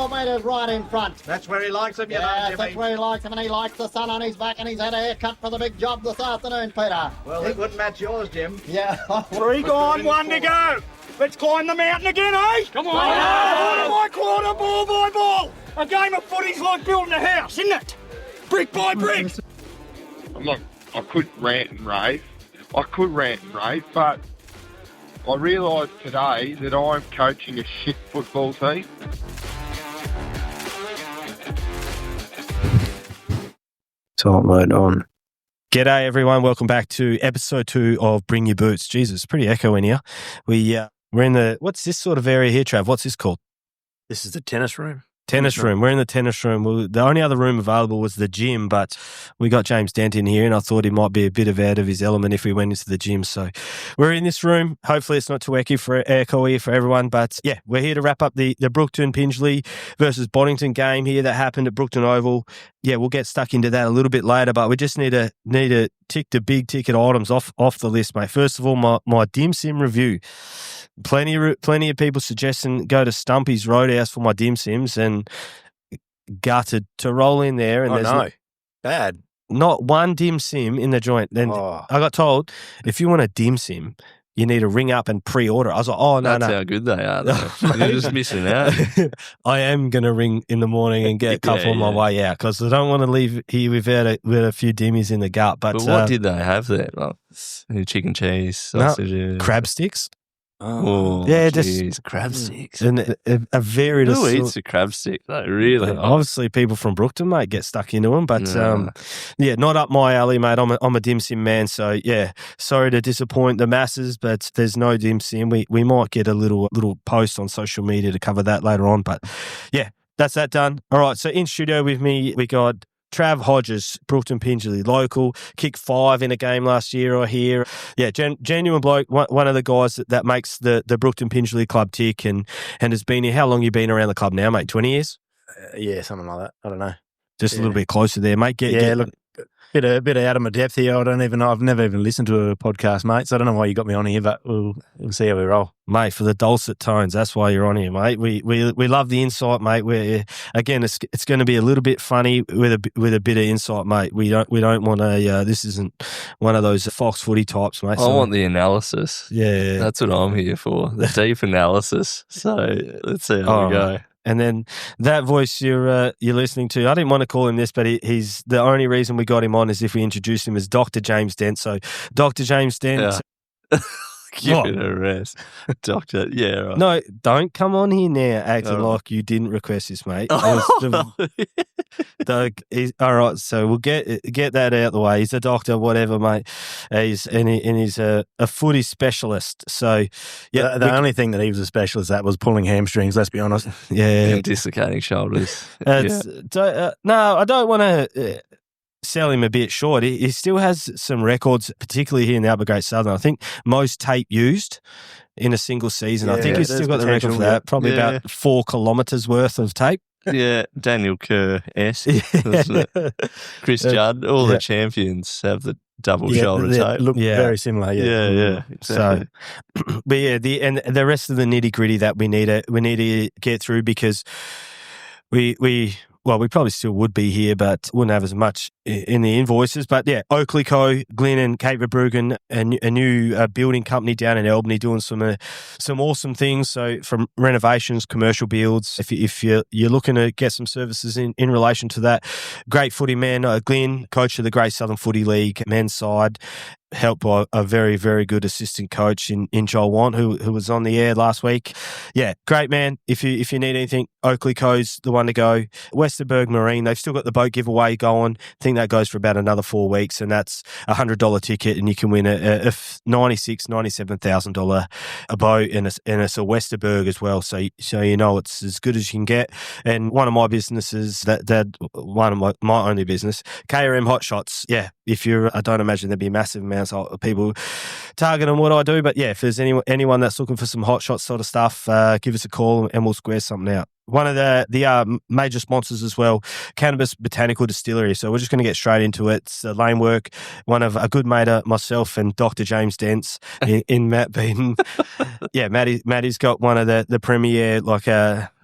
12 metres right in front. That's where he likes him, Yes, that's where he likes him, and he likes the sun on his back, and he's had a haircut for the big job this afternoon, Peter. Well, it wouldn't match yours, Jim. Yeah. 3 gone, 1 to go. Let's climb the mountain again, eh? Come on. Quarter by quarter, ball by ball. A game of footy's like building a house, isn't it? Brick by brick. I could rant and rave. But I realised today that I'm coaching a shit football team. Salt mode on. G'day everyone, welcome back to episode 2 of Bring Your Boots. Jesus, pretty echo in here. We're in the, what's this sort of area here, Trav? What's this called? This is the tennis room. Tennis room. We're in the tennis room. The only other room available was the gym, but we got James Dent in here and I thought he might be a bit out of his element if we went into the gym. So we're in this room. Hopefully it's not too echoey for everyone, but yeah, we're here to wrap up the Brookton Pingelly versus Boddington game here that happened at Brookton Oval. Yeah, we'll get stuck into that a little bit later, but we just need to tick the big ticket items off the list, mate. First of all, my dim sim review. Plenty of people suggesting go to Stumpy's Roadhouse for my dim sims, and gutted to roll in there. And bad. Not one dim sim in the joint. Then I got told if you want a dim sim, you need to ring up and pre-order. I was like, That's how good they are, though. You're just missing out. I am going to ring in the morning and get a couple on my way out because I don't want to leave here without a few dimmies in the gut. But what did they have there? Like chicken cheese, sausages? Crab sticks. Oh, yeah, just crab sticks. And a varied. Who eats a crab stick? Like, really? Obviously, people from Brookton, mate, get stuck into them. But yeah, not up my alley, mate. I'm a dim sim man, so yeah. Sorry to disappoint the masses, but there's no dim sim. We might get a little post on social media to cover that later on. But yeah, that's that done. All right, so in studio with me, we got Trav Hodges, Brookton Pingelly, local, kicked 5 in a game last year, I hear. Yeah, genuine bloke, one of the guys that makes the Brookton Pingelly club tick and has been here. How long you been around the club now, mate? 20 years? Yeah, something like that. I don't know. Just a little bit closer there, mate. Look, bit out of my depth here. I've never even listened to a podcast, mate, so I don't know why you got me on here, but we'll see how we roll. Mate, for the dulcet tones, that's why you're on here, mate. We love the insight, mate. Again, it's going to be a little bit funny with a bit of insight, mate. We don't want to. This isn't one of those Fox Footy types, mate. I want the analysis. Yeah, that's what I'm here for. The deep analysis. So let's see how we go. And then that voice you're listening to, I didn't want to call him this, but he's the only reason we got him on is if we introduced him as Dr. James Dent. So Dr. James Dent. Yeah. Give it a rest. Doctor, yeah, right. No, don't come on here now acting like you didn't request this, mate. All right, so we'll get that out the way. He's a doctor, whatever, mate. He's a footy specialist. So yeah, the only thing that he was a specialist at was pulling hamstrings. Let's be honest. Yeah, and dislocating shoulders. No, I don't want to. Sell him a bit short. He still has some records, particularly here in the Upper Great Southern. I think most tape used in a single season. I think he's still got the record for that. Probably about 4 kilometres worth of tape. Yeah, Daniel Kerr-esque, wasn't it? Chris Judd, all the champions have the double shoulder tape. Look very similar. Yeah, exactly. So, but yeah, the rest of the nitty gritty that we need to get through because we probably still would be here, but wouldn't have as much in the invoices. But yeah, Oakley Co, Glenn and Kate Verbruggen, a new building company down in Albany doing some awesome things. So from renovations, commercial builds, if you're looking to get some services in relation to that, great footy man, Glenn, coach of the Great Southern Footy League men's side, helped by a very, very good assistant coach in Joel Want, who was on the air last week. Yeah, great man. If you need anything, Oakley Co's the one to go. Westerberg Marine, they've still got the boat giveaway going. I think that goes for about another 4 weeks, and that's $100 ticket, and you can win a $97,000 a boat, and it's a Westerberg as well. So you know it's as good as you can get. And one of my businesses, one of my only business, KRM Hot Shots. Yeah, I don't imagine there'd be massive amounts of people targeting what I do, but yeah, if there's anyone that's looking for some hot shot sort of stuff, give us a call and we'll square something out. One of the major sponsors as well, Cannabis Botanical Distillery. So we're just going to get straight into it. It's lane work. One of a good mate of myself and Dr. James Dent's in Matt Beaton. Yeah, Matty's got one of the premier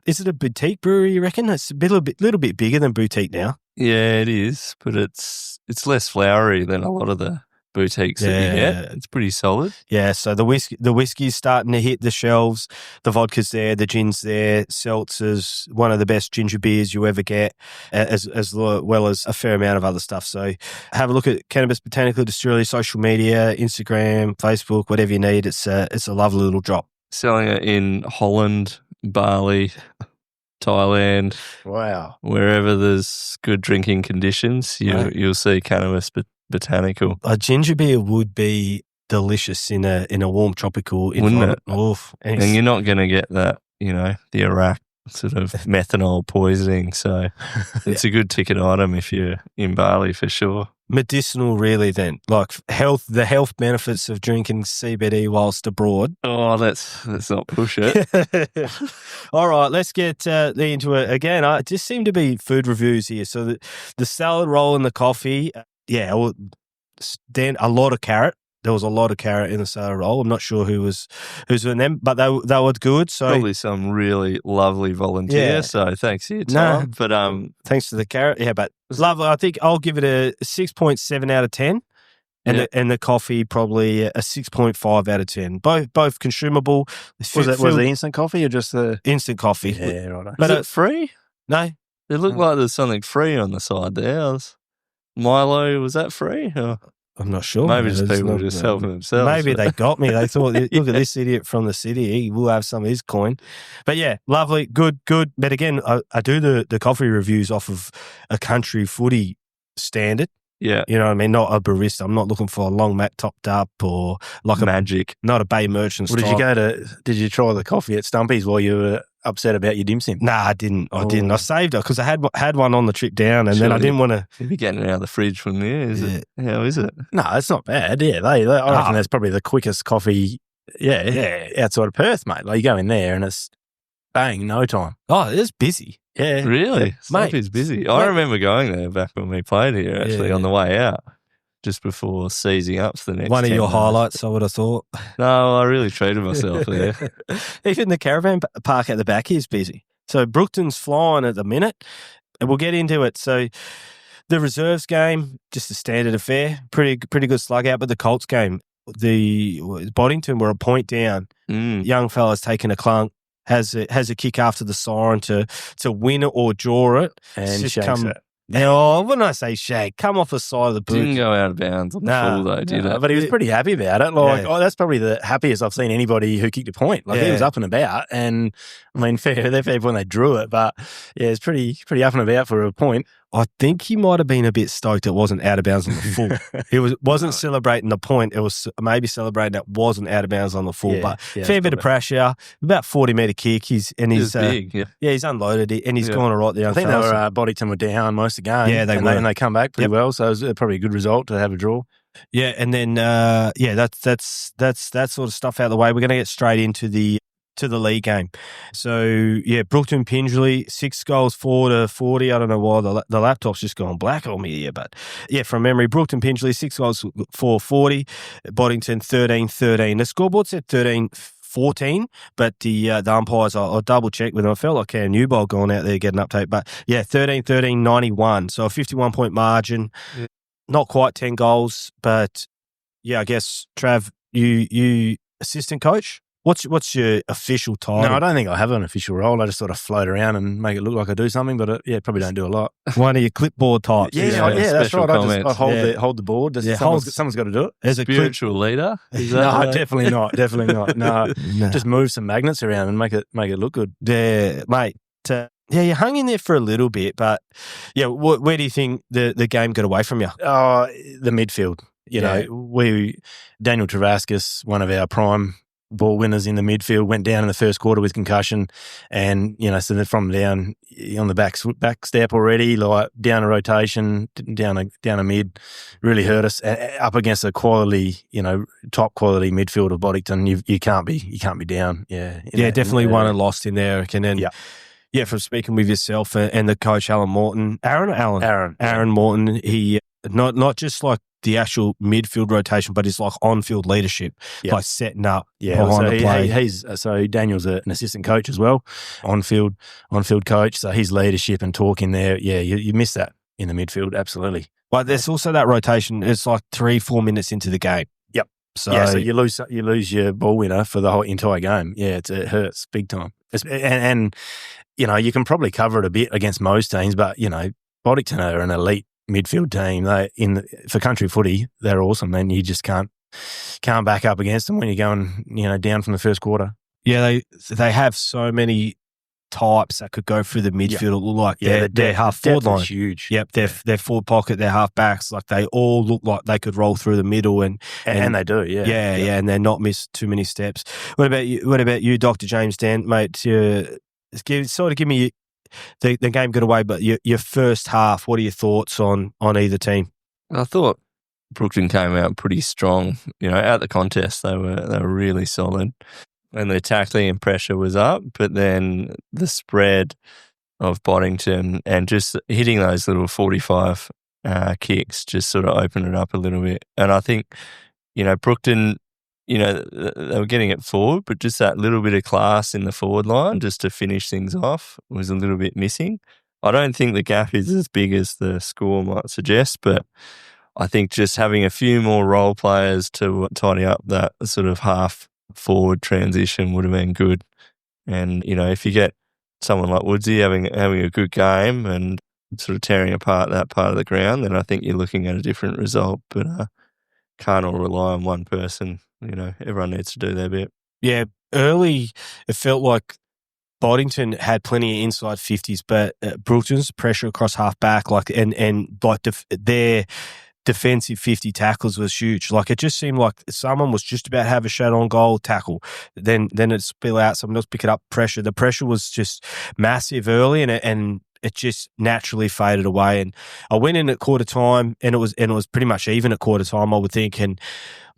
is it a boutique brewery, you reckon? It's a little bit bigger than boutique now. Yeah, it is, but it's less flowery than a lot of the boutiques that you get. It's pretty solid. Yeah, so the whiskey's starting to hit the shelves. The vodka's there, the gin's there. Seltzer's one of the best ginger beers you ever get, as well as a fair amount of other stuff. So have a look at Cannabis Botanical Distillery, social media, Instagram, Facebook, whatever you need. It's a lovely little drop. Selling it in Holland, Bali, Thailand. Wow. Wherever there's good drinking conditions, you'll see Cannabis Botanical. A ginger beer would be delicious in a warm tropical environment. Wouldn't it? And you're not going to get that, the Iraq sort of methanol poisoning. So it's a good ticket item if you're in Bali for sure. Medicinal, really, then, like the health benefits of drinking CBD whilst abroad. Oh, let's not push it. All right, let's get into it again. It just seem to be food reviews here. So the salad roll and the coffee, Dent, a lot of carrot. There was a lot of carrot in the salad roll. I'm not sure who's doing them, but they were good. So probably some really lovely volunteer. Yeah. So thanks for your time. But thanks to the carrot. Yeah, but lovely. I think I'll give it a 6.7 out of 10. And the coffee probably a 6.5 out of 10. Both consumable. Was it instant coffee or just the instant coffee? Yeah, right. But is it free? No. It looked like there's something free on the side there. Milo, was that free? Or? I'm not sure. Maybe just people were just helping themselves. Maybe they got me. They thought, look at this idiot from the city. He will have some of his coin. But yeah, lovely, good. But again, I do the coffee reviews off of a country footy standard. Yeah. You know what I mean? Not a barista. I'm not looking for a long mat topped up or like magic. Not a Bay Merchants. Well, did you try the coffee at Stumpy's while you were upset about your dim sim? Nah, I didn't. I saved it because I had one on the trip down, and then I didn't want to. You'll be getting it out of the fridge from there, is it? How is it? No, it's not bad. Yeah, I reckon that's probably the quickest coffee. Yeah, outside of Perth, mate. Like you go in there and it's bang, no time. Oh, it's busy. Yeah, really, mate. It's busy. I remember going there back when we played here. Actually, on the way out, just before seizing up for the next. One of your days. highlights, I would have thought. No, I really treated myself there. Even the caravan park at the back is busy. So Brookton's flying at the minute, and we'll get into it. So the reserves game, just a standard affair, pretty good slug out. But the Colts game, the Boddington were a point down. Young fella's taking a clunk. Has a kick after the siren to win it or draw it, and just shakes it. Oh, when I say shake, come off the side of the boot. Didn't go out of bounds on the full though, did it? But he was pretty happy about it. That's probably the happiest I've seen anybody who kicked a point. He was up and about, and I mean, fair when they drew it, but yeah, it's pretty up and about for a point. I think he might have been a bit stoked it wasn't out of bounds on the full. He wasn't celebrating the point. It was maybe celebrating it wasn't out of bounds on the full. But fair bit of pressure, about 40-metre kick. He's big. He's unloaded it and he's gone all right there. I think Boddington were down most of the game. Yeah, and they come back pretty well. So it was probably a good result to have a draw. Yeah, and then that's that sort of stuff out of the way. We're going to get straight into the league game. So, yeah, Brookton Pingelly, 6 goals, 4-40. I don't know why the laptop's just gone black on me here, but yeah, from memory, Brookton Pingelly, 6 goals, 4-40. Boddington, 13-13. The scoreboard said 13-14, but the umpires, I'll double check with them. I felt like Cam Newbold going out there getting an update, but yeah, 13-13, 91. So a 51-point margin. Yeah. Not quite 10 goals, but yeah, I guess, Trav, you assistant coach? What's your official title? No, I don't think I have an official role. I just sort of float around and make it look like I do something, but probably don't do a lot. One of your clipboard types. Yeah, that's right. I hold the board. Someone's got to do it. As a spiritual leader? No, definitely not. Definitely not. No, just move some magnets around and make it look good. Yeah, mate. You hung in there for a little bit, but yeah, where do you think the game got away from you? The midfield. Daniel Travascus, one of our prime ball winners in the midfield, went down in the first quarter with concussion, and so then from down on the back step already, like down a rotation, down a mid, really hurt us. Up against a quality, top quality midfield of Boddington, you can't be down. Yeah, definitely won and lost in there. And then from speaking with yourself and the coach Aaron Morton, he not just like the actual midfield rotation, but it's like on-field leadership, Yep. like setting up Yeah, behind so the play. so Daniel's an assistant coach as well, on-field coach. So his leadership and talking there, yeah, you miss that in the midfield, absolutely. But there's also that rotation. It's like 3-4 minutes into the game. Yep. So you lose your ball winner for the whole entire game. Yeah, it hurts big time. And you can probably cover it a bit against most teams, but Boddington are an elite midfield team. For country footy, they're awesome, and you just can't back up against them when you're going down from the first quarter. Yeah, they have so many types that could go through the midfield. It look like their half forward line is huge. Yep, their forward pocket, their half backs, like they all look like they could roll through the middle, and they do. Yeah, and they're not miss too many steps. What about you, Dr. James Dent, mate? Give me the game got away, but your first half. What are your thoughts on either team? I thought Brookton came out pretty strong. Out the contest, they were really solid. And the tackling and pressure was up, but then the spread of Boddington and just hitting those little 45 kicks just sort of opened it up a little bit. And I think, Brookton, they were getting it forward, but just that little bit of class in the forward line just to finish things off was a little bit missing. I don't think the gap is as big as the score might suggest, but I think just having a few more role players to tidy up that sort of half forward transition would have been good. And, if you get someone like Woodsy having a good game and sort of tearing apart that part of the ground, then I think you're looking at a different result. But can't all rely on one person. Everyone needs to do their bit. Yeah, early it felt like Boddington had plenty of inside 50s, but Brookton's pressure across half back, their defensive 50 tackles was huge. Like it just seemed like someone was just about to have a shot on goal tackle. Then it spill out, someone else pick it up, pressure. The pressure was just massive early, and it just naturally faded away. And I went in at quarter time, and it was pretty much even at quarter time, I would think, and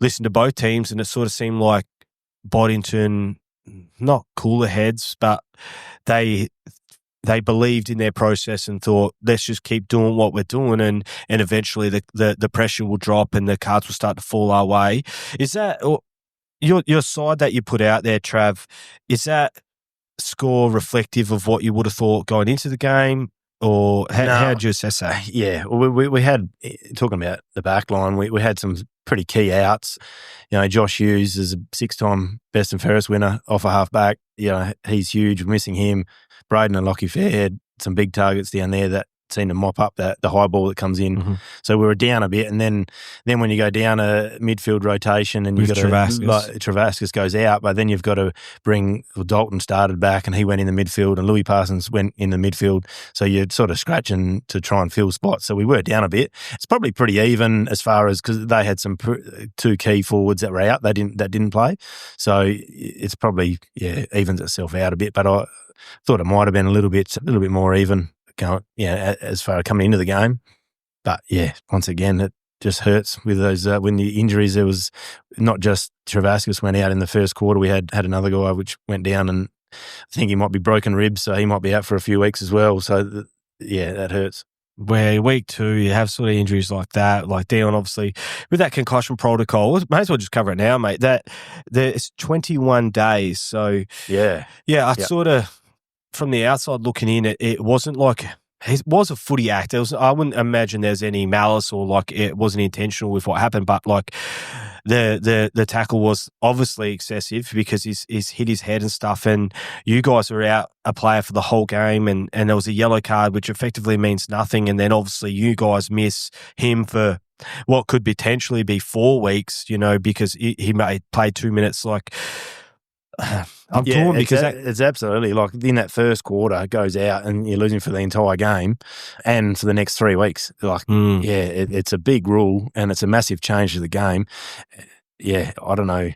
listened to both teams, and it sort of seemed like Boddington, not cooler heads, but they believed in their process and thought, let's just keep doing what we're doing, and eventually the pressure will drop and the cards will start to fall our way. Is that your side that you put out there, Trav? Is that score reflective of what you would have thought going into the game, or how did you assess that? Yeah, we had, talking about the back line, we had some pretty key outs. Josh Hughes is a 6-time best and fairest winner off a half back. He's huge. We're missing him. Braden and Lockie Fair had some big targets down there that seem to mop up the high ball that comes in. Mm-hmm. So we were down a bit, and then when you go down a midfield rotation and you've got Travascus goes out, but then you've got to bring Dalton started back and he went in the midfield, and Louis Parsons went in the midfield. So you're sort of scratching to try and fill spots. So we were down a bit. It's probably pretty even as far as, because they had some two key forwards that were out that didn't play. So it's probably evens itself out a bit. But I thought it might have been a little bit more even. As far as coming into the game. But once again, it just hurts with those when the injuries. There was not just Travascus went out in the first quarter. We had another guy which went down, and I think he might be broken ribs, so he might be out for a few weeks as well. So that hurts. Where week 2, you have sort of injuries like that, like Dion, obviously, with that concussion protocol. May as well just cover it now, mate. That there's 21 days. So I sort of, from the outside looking in, it wasn't like it was a footy act. I wouldn't imagine there's any malice or like it wasn't intentional with what happened, but like the tackle was obviously excessive because he's hit his head and stuff, and you guys were out a player for the whole game, and there was a yellow card which effectively means nothing, and then obviously you guys miss him for what could potentially be 4 weeks, because he may play 2 minutes. Like, I'm torn because it's absolutely like in that first quarter goes out and you're losing for the entire game and for the next 3 weeks. Like, it's a big rule and it's a massive change to the game. I don't know.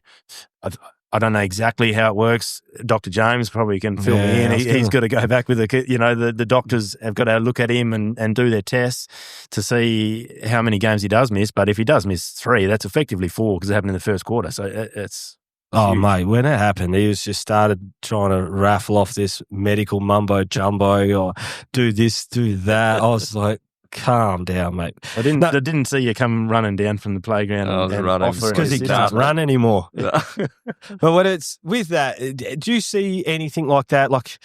I don't know exactly how it works. Dr. James probably can fill me in. He's got to go back with the doctors have got to look at him and do their tests to see how many games he does miss. But if he does miss 3, that's effectively 4 because it happened in the first quarter. So it's. Oh, mate, when it happened, he was just started trying to raffle off this medical mumbo jumbo or do this, do that. I was like, calm down, mate. I didn't see you come running down from the playground I was and running. offer Because he assistance, can't mate. run anymore. But when it's with that, do you see anything like that? Like,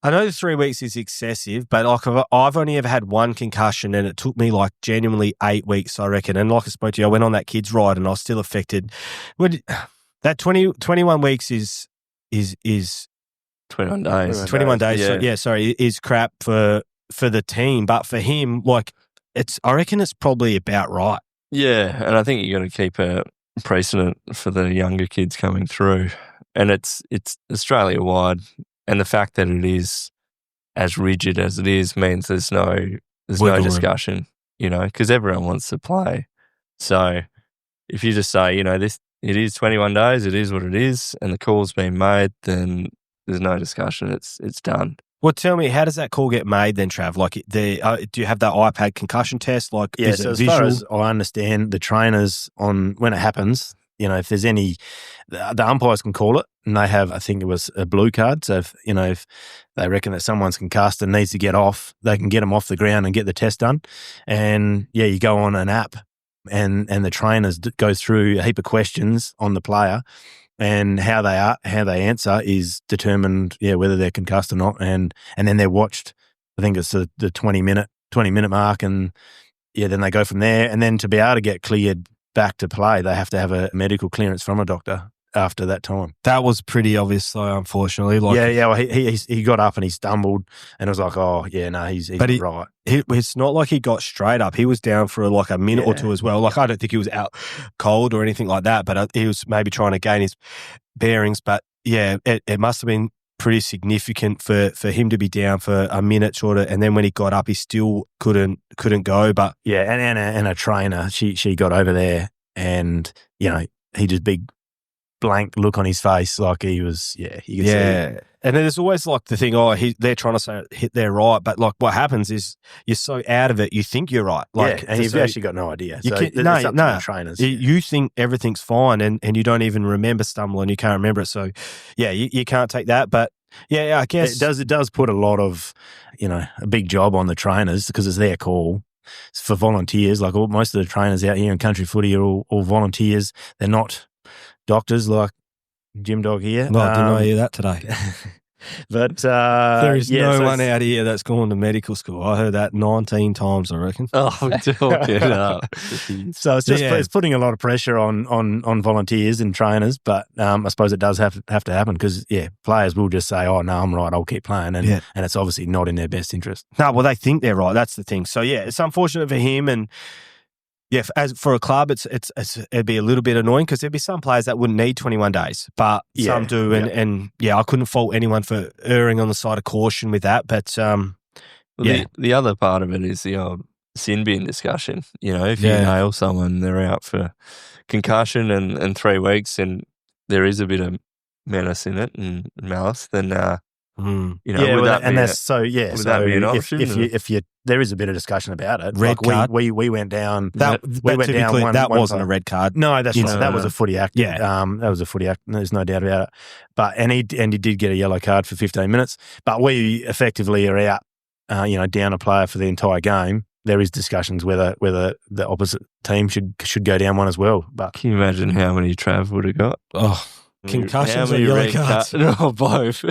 I know the 3 weeks is excessive, but like I've only ever had one concussion, and it took me like genuinely 8 weeks, I reckon. And like I spoke to you, I went on that kids ride, and I was still affected. That 21 weeks is 21 days. 21 days. Yeah. Sorry, is crap for the team, but for him, like I reckon it's probably about right. Yeah, and I think you got to keep a precedent for the younger kids coming through, and it's Australia wide, and the fact that it is as rigid as it is means there's no discussion, you know, because everyone wants to play. So if you just say, you know, it is 21 days, it is what it is, and the call's been made, then there's no discussion. It's done. Well, tell me, how does that call get made then, Trav? Like, do you have that iPad concussion test? Like, Yeah, is so it as visual? far as I understand, the trainers when it happens, you know, if there's any, the umpires can call it, and they have, I think it was a blue card. So if they reckon that someone's concussed and needs to get off, they can get them off the ground and get the test done. And yeah, you go on an app, and the trainers go through a heap of questions on the player, and how they answer is determined, whether they're concussed or not, and then they're watched. I think it's the 20-minute mark, and then they go from there. And then to be able to get cleared back to play, they have to have a medical clearance from a doctor after that time. That was pretty obvious, though, unfortunately. Like, Well, he got up and he stumbled, and it was like, he's But right. it's not like he got straight up. He was down for like a minute or two as well. Like, I don't think he was out cold or anything like that, but he was maybe trying to gain his bearings. But yeah, it must have been pretty significant for him to be down for a minute short of, and then when he got up, he still couldn't go. But Yeah, and a trainer, she got over there, and he just big blank look on his face, like he was, you could see. And then there's always like the thing, they're trying to say they're right, but like what happens is you're so out of it, you think you're right. Like, and you've actually got no idea. You So can, it's up to the trainers. You think everything's fine, and you don't even remember stumbling, you can't remember it. So yeah, you can't take that. But yeah, I guess it does put a lot of, a big job on the trainers, because it's their call. It's for volunteers. Like most of the trainers out here in country footy are all volunteers. They're not doctors like Jim Dog here. No, I did not hear that today. But there is no one out here that's gone to medical school. I heard that 19 times, I reckon. Oh, talk it up. So it's just it's putting a lot of pressure on volunteers and trainers. But I suppose it does have to happen, because players will just say, "Oh no, I'm right. I'll keep playing," and it's obviously not in their best interest. No, well, they think they're right. That's the thing. So yeah, it's unfortunate for him, and as for a club, it'd be a little bit annoying, because there'd be some players that wouldn't need 21 days, but some do, and I couldn't fault anyone for erring on the side of caution with that. But the other part of it is the sin bin discussion. If you nail someone, they're out for concussion and 3 weeks, and there is a bit of menace in it and malice, then would that be an option? If you there is a bit of discussion about it. Red card. We went down. That wasn't a red card. No, that's right. That was no. a footy act. Yeah, that was a footy act. There's no doubt about it. But and he did get a yellow card for 15 minutes. But we effectively are out. Down a player for the entire game. There is discussions whether the opposite team should go down one as well. But can you imagine how many Trav would have got? Oh. Concussions or yellow cards? No, both.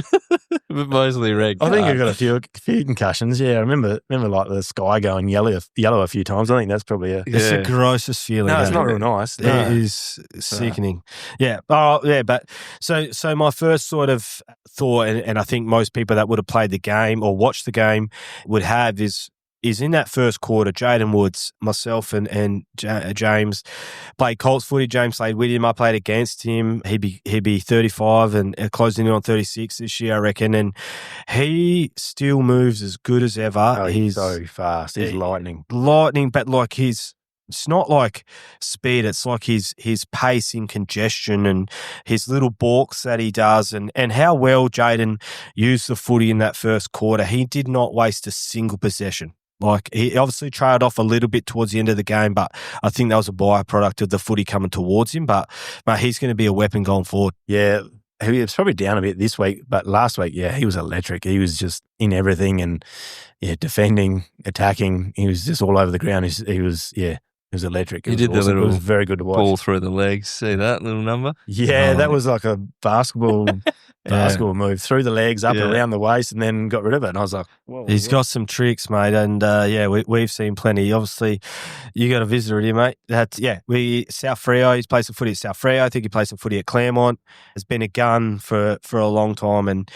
But mostly red cards. I think I got a few concussions. Yeah, I remember like the sky going yellow a few times. I think that's probably it's the grossest feeling. No, it's not real nice. It is sickening. Yeah. Oh, yeah. But so my first sort of thought, and I think most people that would have played the game or watched the game would have, is in that first quarter, Jaden Woods, myself and James played Colts footy. James played with him. I played against him. He'd be 35 and closing in on 36 this year, I reckon. And he still moves as good as ever. Oh, he's so fast. He's lightning. But like it's not like speed. It's like his pace in congestion and his little balks that he does, and how well Jaden used the footy in that first quarter. He did not waste a single possession. Like, he obviously trailed off a little bit towards the end of the game, but I think that was a byproduct of the footy coming towards him. But he's going to be a weapon going forward. Yeah, he was probably down a bit this week, but last week, he was electric. He was just in everything and defending, attacking. He was just all over the ground. He was electric. He did awesome. the little It was very good to watch. ball through the legs. See that little number? Yeah, that was like a basketball move through the legs, up around the waist, and then got rid of it. And I was like, whoa. He's got some tricks, mate. And we've seen plenty. Obviously, you got a visitor here, mate. South Freo. He's played some footy at South Freo. I think he played some footy at Claremont. Has been a gun for a long time. And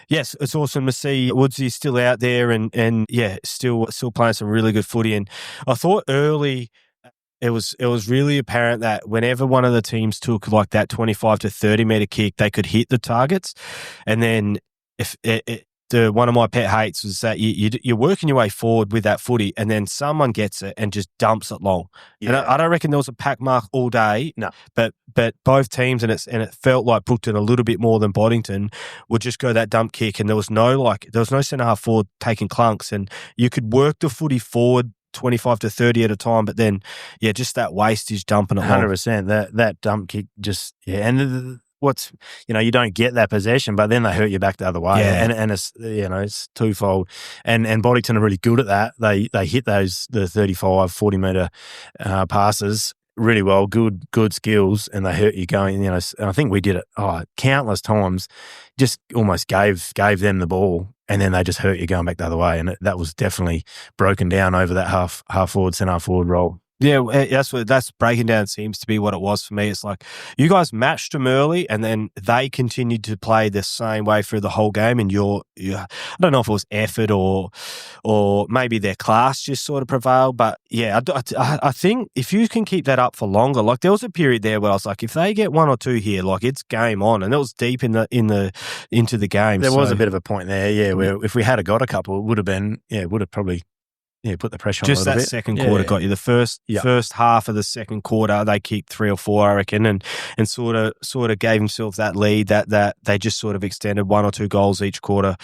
yes, it's awesome to see Woodsy still out there and still playing some really good footy. And I thought early, it was really apparent that whenever one of the teams took like that 25 to 30 metre kick, they could hit the targets. And then if one of my pet hates was that you're working your way forward with that footy and then someone gets it and just dumps it long. Yeah. And I don't reckon there was a pack mark all day. No. But both teams, and it felt like Brookton a little bit more than Boddington, would just go that dump kick, and there was no centre half forward taking clunks, and you could work the footy forward 25 to 30 at a time, but then just that wastage dumping it 100%. That dump kick just and what's you don't get that possession, but then they hurt you back the other way, and it's it's twofold. And Boddington are really good at that. They hit the 35, 40 metre passes really well, good skills, and they hurt you going. And I think we did it countless times. Just almost gave them the ball, and then they just hurt you going back the other way. And that was definitely broken down over that half forward, centre half forward role. Yeah, that's breaking down seems to be what it was for me. It's like you guys matched them early, and then they continued to play the same way through the whole game. And I don't know if it was effort or maybe their class just sort of prevailed. But I think if you can keep that up for longer, like there was a period there where I was like, if they get one or two here, like it's game on, and it was deep into the game. There was a bit of a point there, where if we had got a couple, it would have probably. Put the pressure on a little bit. Just that second quarter got you. The first half of the second quarter, they kicked 3 or 4, I reckon, and sort of gave themselves that lead that they just sort of extended 1 or 2 goals each quarter.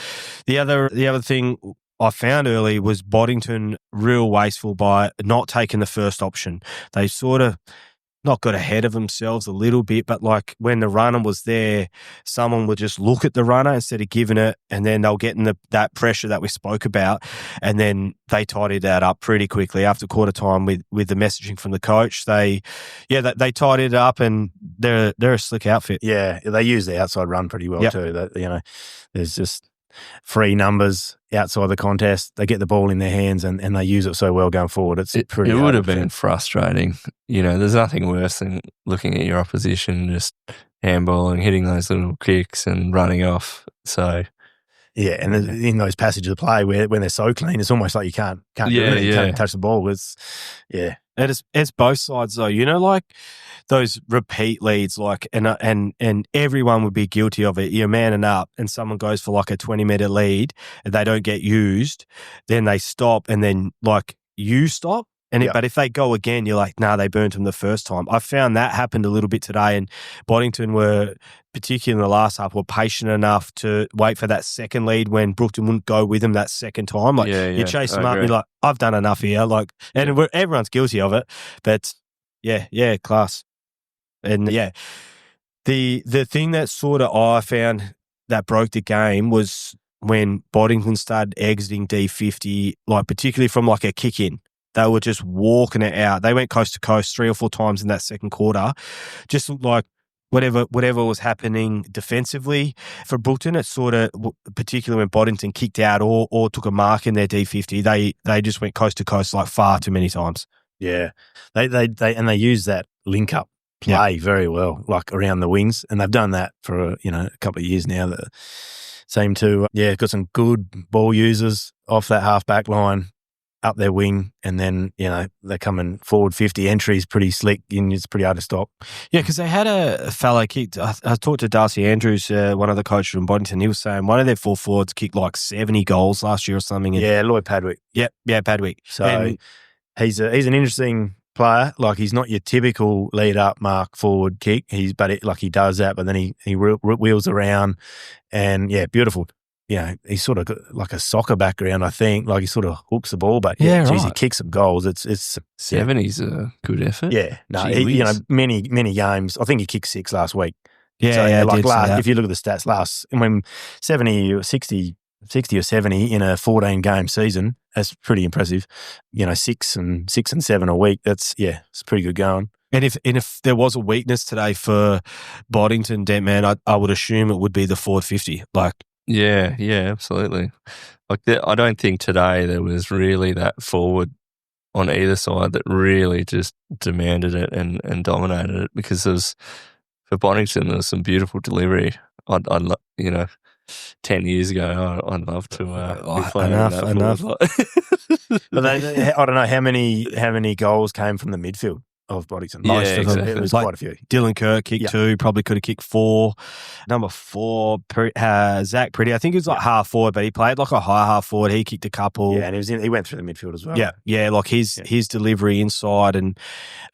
The other thing I found early was Boddington real wasteful by not taking the first option. They sort of not got ahead of themselves a little bit, but like when the runner was there, someone would just look at the runner instead of giving it, and then they'll get in that pressure that we spoke about, and then they tidied that up pretty quickly after quarter time with the messaging from the coach. They tidied it up, and they're a slick outfit. Yeah, they use the outside run pretty well too. That there's just free numbers outside the contest. They get the ball in their hands and they use it so well going forward. It would have been frustrating. There's nothing worse than looking at your opposition just handballing, hitting those little kicks and running off. So yeah, and in those passages of play when they're so clean, it's almost like you can't do it. You can't touch the ball. And it's both sides though. Like those repeat leads, like and everyone would be guilty of it. You're manning up, and someone goes for like a 20-meter lead, and they don't get used. Then they stop, and then like you stop. But if they go again, you're like, nah, they burnt them the first time. I found that happened a little bit today, and Boddington were, particularly in the last half, were patient enough to wait for that second lead when Brookton wouldn't go with them that second time. Like you chase them up, and you're like, I've done enough here. Like, and everyone's guilty of it, but class. And the thing that sort of I found that broke the game was when Boddington started exiting D50, like particularly from like a kick in. They were just walking it out. They went coast to coast 3 or 4 times in that second quarter. Just like whatever was happening defensively for Brookton, it sort of, particularly when Boddington kicked out or took a mark in their D50, they just went coast to coast like far too many times. Yeah, they use that link up play very well, like around the wings, and they've done that for a couple of years now. That seem to got some good ball users off that half back line, up their wing, and then they're coming forward 50 entries pretty slick, and it's pretty hard to stop. Yeah, because they had a fellow kicked. I talked to Darcy Andrews, one of the coaches from Boddington. He was saying one of their full forwards kicked like 70 goals last year or something. Lloyd Padwick. Yeah, Padwick. So he's an interesting player. Like he's not your typical lead up mark forward kick. He does that, but then he wheels around, and beautiful. He's sort of got like a soccer background, I think. Like he sort of hooks the ball, but he kicks some goals. It's 70's a good effort. Yeah, no, many games. I think he kicked 6 last week. Yeah, like that. if you look at the stats, I mean, 70 or 60 or 70 in a 14-game season, that's pretty impressive. 6 and 7 a week, it's pretty good going. And if there was a weakness today for Boddington, Dent, man, I would assume it would be the forward 50. Yeah, absolutely. I don't think today there was really that forward on either side that really just demanded it and dominated it, because for Boddington, there was some beautiful delivery. I'd 10 years ago, I'd love to be playing enough. But I don't know how many goals came from the midfield of Boddington. Most of them. Exactly. It was quite a few. Dylan Kerr kicked 2, probably could have kicked 4. Number 4, Zach Pretty. I think he was half forward, but he played like a high half forward. He kicked a couple. Yeah, and he went through the midfield as well. Yeah, like his delivery inside and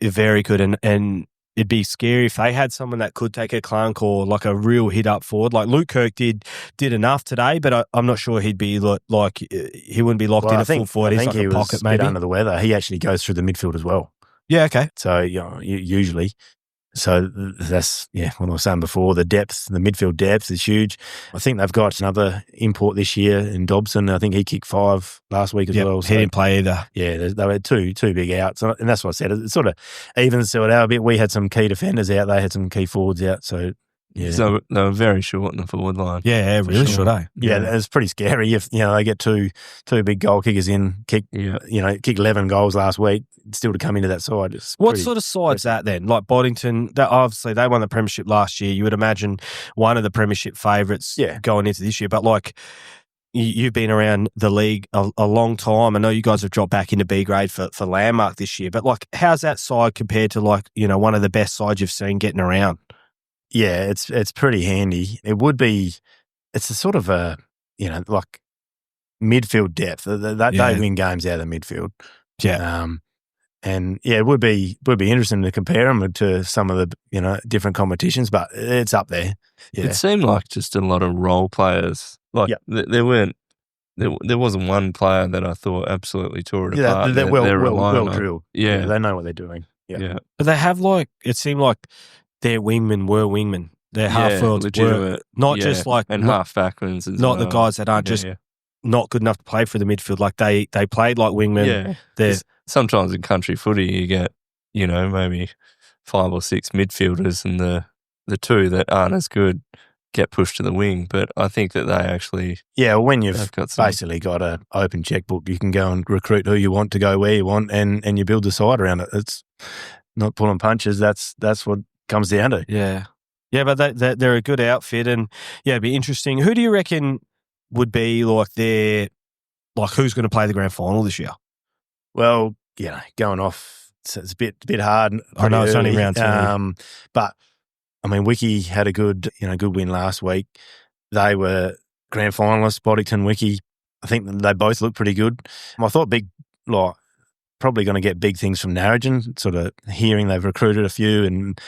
very good. And it'd be scary if they had someone that could take a clunk or like a real hit up forward. Like Luke Kirk did enough today, but I'm not sure he'd be like he wouldn't be locked in a full forward. I think like he a pocket was a maybe bit under the weather. He actually goes through the midfield as well. Yeah, okay. So usually. So that's what I was saying before. The midfield depth is huge. I think they've got another import this year in Dobson. I think he kicked 5 last week as well. So, he didn't play either. Yeah, they were two big outs, and that's what I said. It sort of evens it out a bit. We had some key defenders out. They had some key forwards out. So yeah, so they were very short in the forward line. Yeah, really short. Yeah, it's pretty scary if they get two big goal kickers in, kick 11 goals last week, still to come into that side. What sort of side's that then? Like Boddington, obviously they won the premiership last year. You would imagine one of the premiership favourites going into this year. But like you've been around the league a long time. I know you guys have dropped back into B grade for Landmark this year. But like, how's that side compared to one of the best sides you've seen getting around? Yeah, it's pretty handy. It's a sort of a like midfield depth. They win games out of the midfield. Yeah. And it would be interesting to compare them to some of the different competitions, but it's up there. Yeah. It seemed like just a lot of role players. Like there wasn't one player that I thought absolutely tore it apart. They're well drilled. Yeah, they know what they're doing. Yeah. But they have it seemed like their wingmen were wingmen. Their half-forwards were not just like and half-backs, not the guys that aren't just not good enough to play for the midfield. Like they played like wingmen. Yeah. Sometimes in country footy you get maybe 5 or 6 midfielders, and the 2 that aren't as good get pushed to the wing. But I think that they actually when you've basically got an open checkbook, you can go and recruit who you want to go where you want, and you build the side around it. It's not pulling punches. That's what comes down to. Yeah, but they're a good outfit, and it'd be interesting. Who do you reckon would be like who's going to play the grand final this year? Well, going off, it's a bit hard. I know it's only round 2, but I mean, Wiki had a good win last week. They were grand finalists, Boddington, Wiki. I think they both look pretty good. I thought probably going to get big things from Narrogin. Sort of hearing they've recruited a few and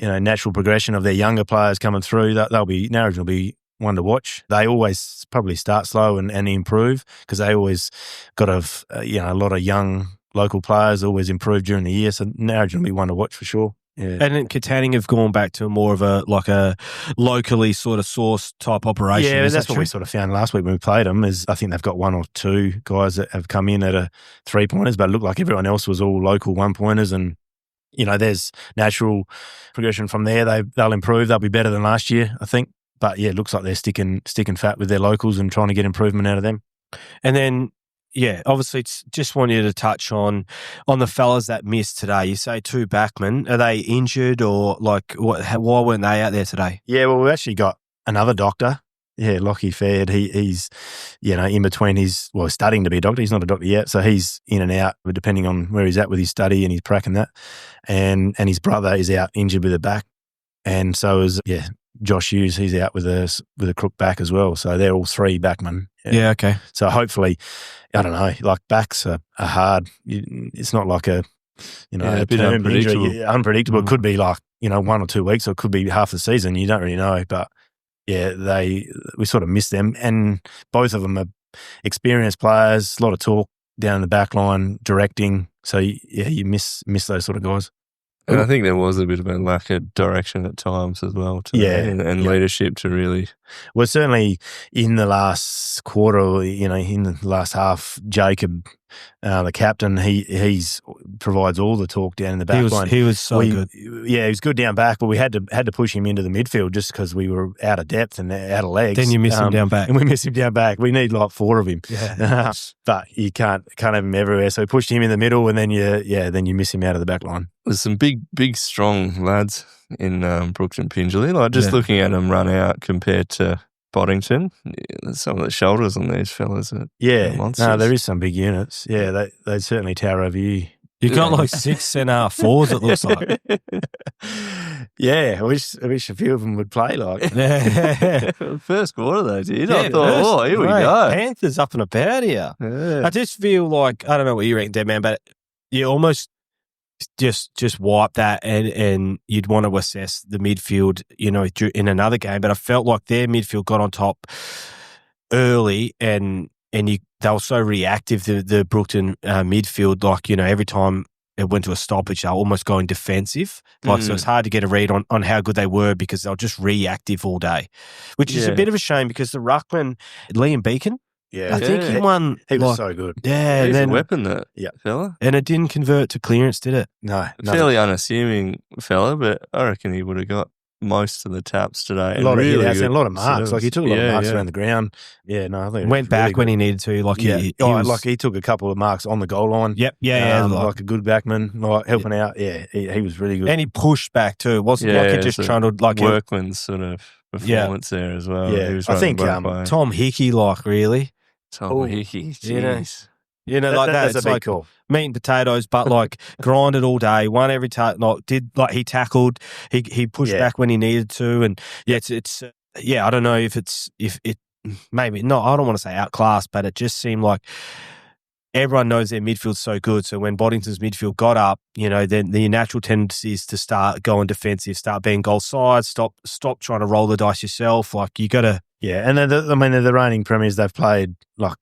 natural progression of their younger players coming through. Narrogin will be one to watch. They always probably start slow and improve, because they always got a lot of young local players always improve during the year. So Narrogin will be one to watch for sure. Yeah. And then Katanning have gone back to more of a locally sort of sourced type operation. Yeah, that's what we sort of found last week when we played them. Is I think they've got 1 or 2 guys that have come in at a 3-pointers, but it looked like everyone else was all local 1-pointers, and there's natural progression from there. They'll improve. They'll be better than last year, I think. But it looks like they're sticking fat with their locals and trying to get improvement out of them. And then, obviously, just want you to touch on the fellas that missed today. You say 2 backmen. Are they injured, or why weren't they out there today? Yeah, well, we've actually got another doctor. Yeah, Lockie Faird. He's in between studying to be a doctor. He's not a doctor yet, so he's in and out depending on where he's at with his study and his prac and that. And his brother is out injured with a back, and so is Josh Hughes. He's out with a crook back as well. So they're all 3 backmen. Yeah, okay. So hopefully, I don't know. Like backs are hard. It's not like a a bit unpredictable. Injury. Unpredictable. It could be like 1 or 2 weeks, or it could be half the season. You don't really know, but. Yeah, we sort of miss them, and both of them are experienced players. A lot of talk down the back line, directing. So you miss those sort of guys. And I think there was a bit of a lack of direction at times as well, today, and leadership to really. Well, certainly in the last quarter, in the last half, Jacob, the captain, he's provides all the talk down in the back line. He was so good. Yeah, he was good down back, but we had to push him into the midfield just because we were out of depth and out of legs. Then you miss him down back. And we miss him down back. We need like 4 of him. Yeah. But you can't have him everywhere. So we pushed him in the middle, and then you miss him out of the back line. There's some big, strong lads in Brookton Pingelly. Like just looking at them run out compared to Boddington, some of the shoulders on these fellas are monsters. No, there is some big units. Yeah, they certainly tower over you. You got like 6 centre forwards, it looks like. Yeah, I wish a few of them would play like. First quarter they did. I thought, here we go. Panthers up and about here. Yeah. I just feel like, I don't know what you reckon, Dead Man, but you almost just wipe that and you'd want to assess the midfield, in another game. But I felt like their midfield got on top early and they were so reactive, the Brookton midfield, like, every time it went to a stoppage, they were almost going defensive. So it's hard to get a read on how good they were because they were just reactive all day, which is a bit of a shame because the ruckman, Liam Beacon, I think he won. He was so good. Yeah. He's and then, a weapon, that fella. And it didn't convert to clearance, did it? No. Fairly unassuming fella, but I reckon he would have got most of the taps today. A lot of hit outs and a lot of marks. Like he took a lot of marks around the ground. Yeah, no, I think went back really when he needed to. Like he took a couple of marks on the goal line. Yep, like a good backman, like helping out. Yeah, he was really good. And he pushed back too. It wasn't like he just trundled like Workman's sort of performance there as well. Yeah, he was I think Tom Hickey, like really. Tom Hickey, jeez. That's a big call. Meat and potatoes, but like grinded all day, won every time. He tackled, he pushed back when he needed to, and it's I don't know if it maybe not. I don't want to say outclassed, but it just seemed like everyone knows their midfield's so good. So when Boddington's midfield got up, then the natural tendency is to start going defensive, start being goal side, stop trying to roll the dice yourself. Like you got to. Yeah, and they're the reigning premiers. They've played like,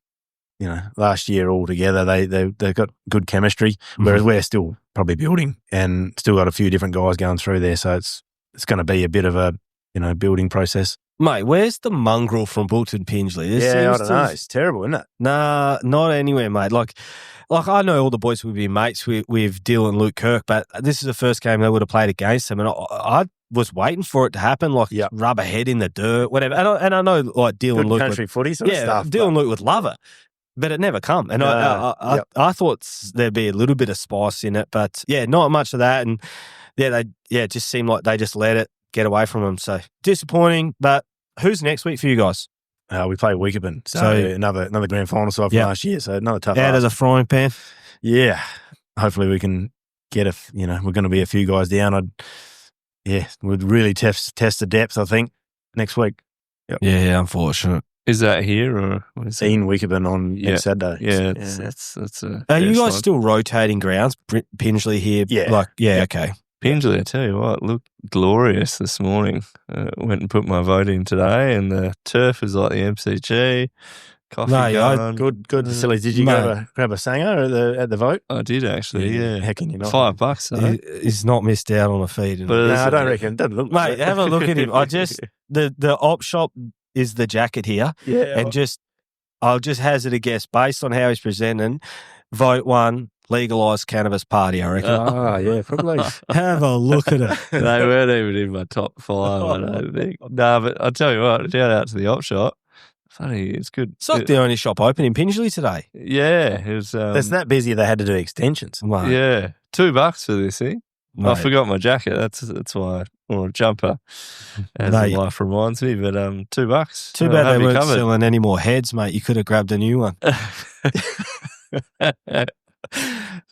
last year all together. They've got good chemistry, whereas we're still probably building and still got a few different guys going through there. So it's going to be a bit of a building process. Mate, where's the mongrel from Brookton Pingelly? I don't know. It's terrible, isn't it? Nah, not anywhere, mate. Like I know all the boys would be mates with Dylan and Luke Kirk, but this is the first game they would have played against them, and I was waiting for it to happen, like rub a head in the dirt, whatever. And I know like Dylan and Luke country footy sort of stuff. Dylan and Luke would love it. But it never come. And I thought there'd be a little bit of spice in it, but not much of that. And it just seemed like they just let it get away from them. So disappointing. But who's next week for you guys? We play Wickerburn. So another grand final side from last year. So another tough out of the frying pan. Yeah. Hopefully we can get we're going to be a few guys down. We'd really test the depth, I think, next week. Yep. Yeah, unfortunate. Is that here or what is in Wickerburn on next Saturday? Yeah, that's a. Are you guys still rotating grounds? Pingelly here? Yeah. Okay. Pingelly, I tell you what, looked glorious this morning. Went and put my vote in today, and the turf is like the MCG. Coffee going. Good facilities. Did you grab a sanger at the vote? I did actually. Yeah. How can you not? $5. He's not missed out on a feed. No, I don't reckon. Doesn't look, mate. Have a look at him. The op shop is the jacket here. Yeah. And I'll just hazard a guess based on how he's presenting. Vote 1, legalised cannabis party, I reckon. Yeah, probably. Have a look at it. They weren't even in my top 5, I don't think. No, but I'll tell you what, shout out to the op shop. Funny, it's good. It's like the only shop open in Pingelly today. Yeah. It was, it's that busy they had to do extensions. Wow. Yeah. $2 for this thing. Mate. I forgot my jacket. That's why, or a jumper, as life reminds me. But $2. Too bad they weren't selling any more heads, mate. You could have grabbed a new one.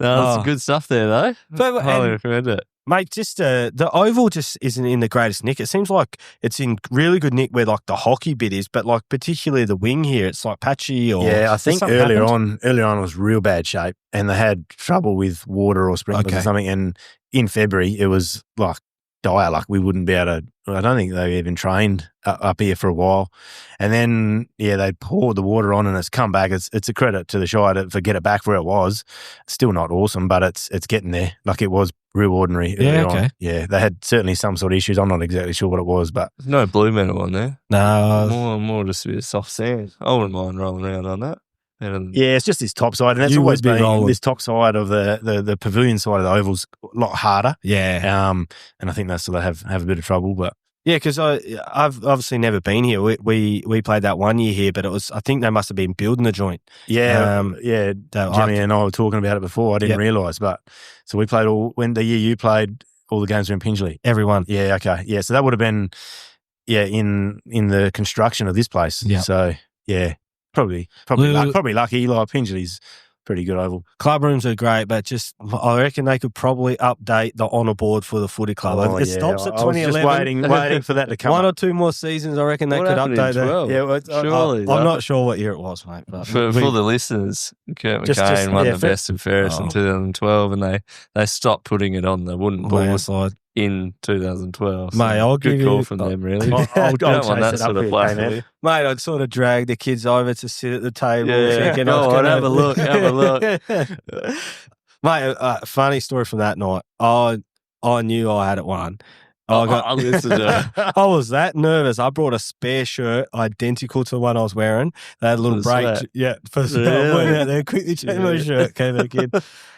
Some good stuff there, though. But highly recommend it. Mate, just the oval just isn't in the greatest nick. It seems like it's in really good nick where like the hockey bit is, but like particularly the wing here, it's like patchy. Or I think earlier on it was real bad shape, and they had trouble with water or sprinklers or something. And in February, it was like dire. Like we wouldn't be able to. I don't think they even trained up here for a while. And then they poured the water on, and it's come back. It's a credit to the Shire for get it back where it was. It's still not awesome, but it's getting there. Like it was real ordinary. Yeah, early okay. on. Yeah, they had certainly some sort of issues. I'm not exactly sure what it was, but There's no blue metal on there. No, More just a bit of soft sand. I wouldn't mind rolling around on that. Better than- yeah, it's just this top side, and that's You always would be been rolling. this top side of the pavilion side of the oval's a lot harder. yeah. And I think that's so they have a bit of trouble, but. Yeah, because I've obviously never been here. We played that 1 year here, but I think they must have been building the joint. Yeah, that- Jimmy and I were talking about it before. I didn't realise, but so we played when the year you played, all the games were in Pingelly. Everyone. Yeah, okay, yeah. So that would have been, in the construction of this place. Yeah. So yeah, probably lucky. Like Pingelly's pretty good oval. Club rooms are great, but just I reckon they could probably update the honour board for the footy club. Oh, It yeah. stops at I was just 2011. waiting for that to come. One up. or two more seasons, I reckon they What could happened in update that. 12? Yeah, well, Surely. I'm not sure what year it was, mate. But For the listeners, Kurt Just- McCain won yeah, the for- best and fairest in Oh. 2012, and they stopped putting it on the wooden board landslide. in 2012. Mate, I'll good give call you- from them, really. I'll You don't chase want that it up sort for of you, blasphemy. K-Man. Mate, I'd sort of drag the kids over to sit at the table. Yeah, thinking I was go on, gonna- have a look, have a look. Mate, funny story from that night. I knew I had it won. I listened to it. I was that nervous. I brought a spare shirt identical to the one I was wearing. They had a little For the break. sweat. Yeah, for the sweat. I Really? went out there, quickly changed my shirt, came back in.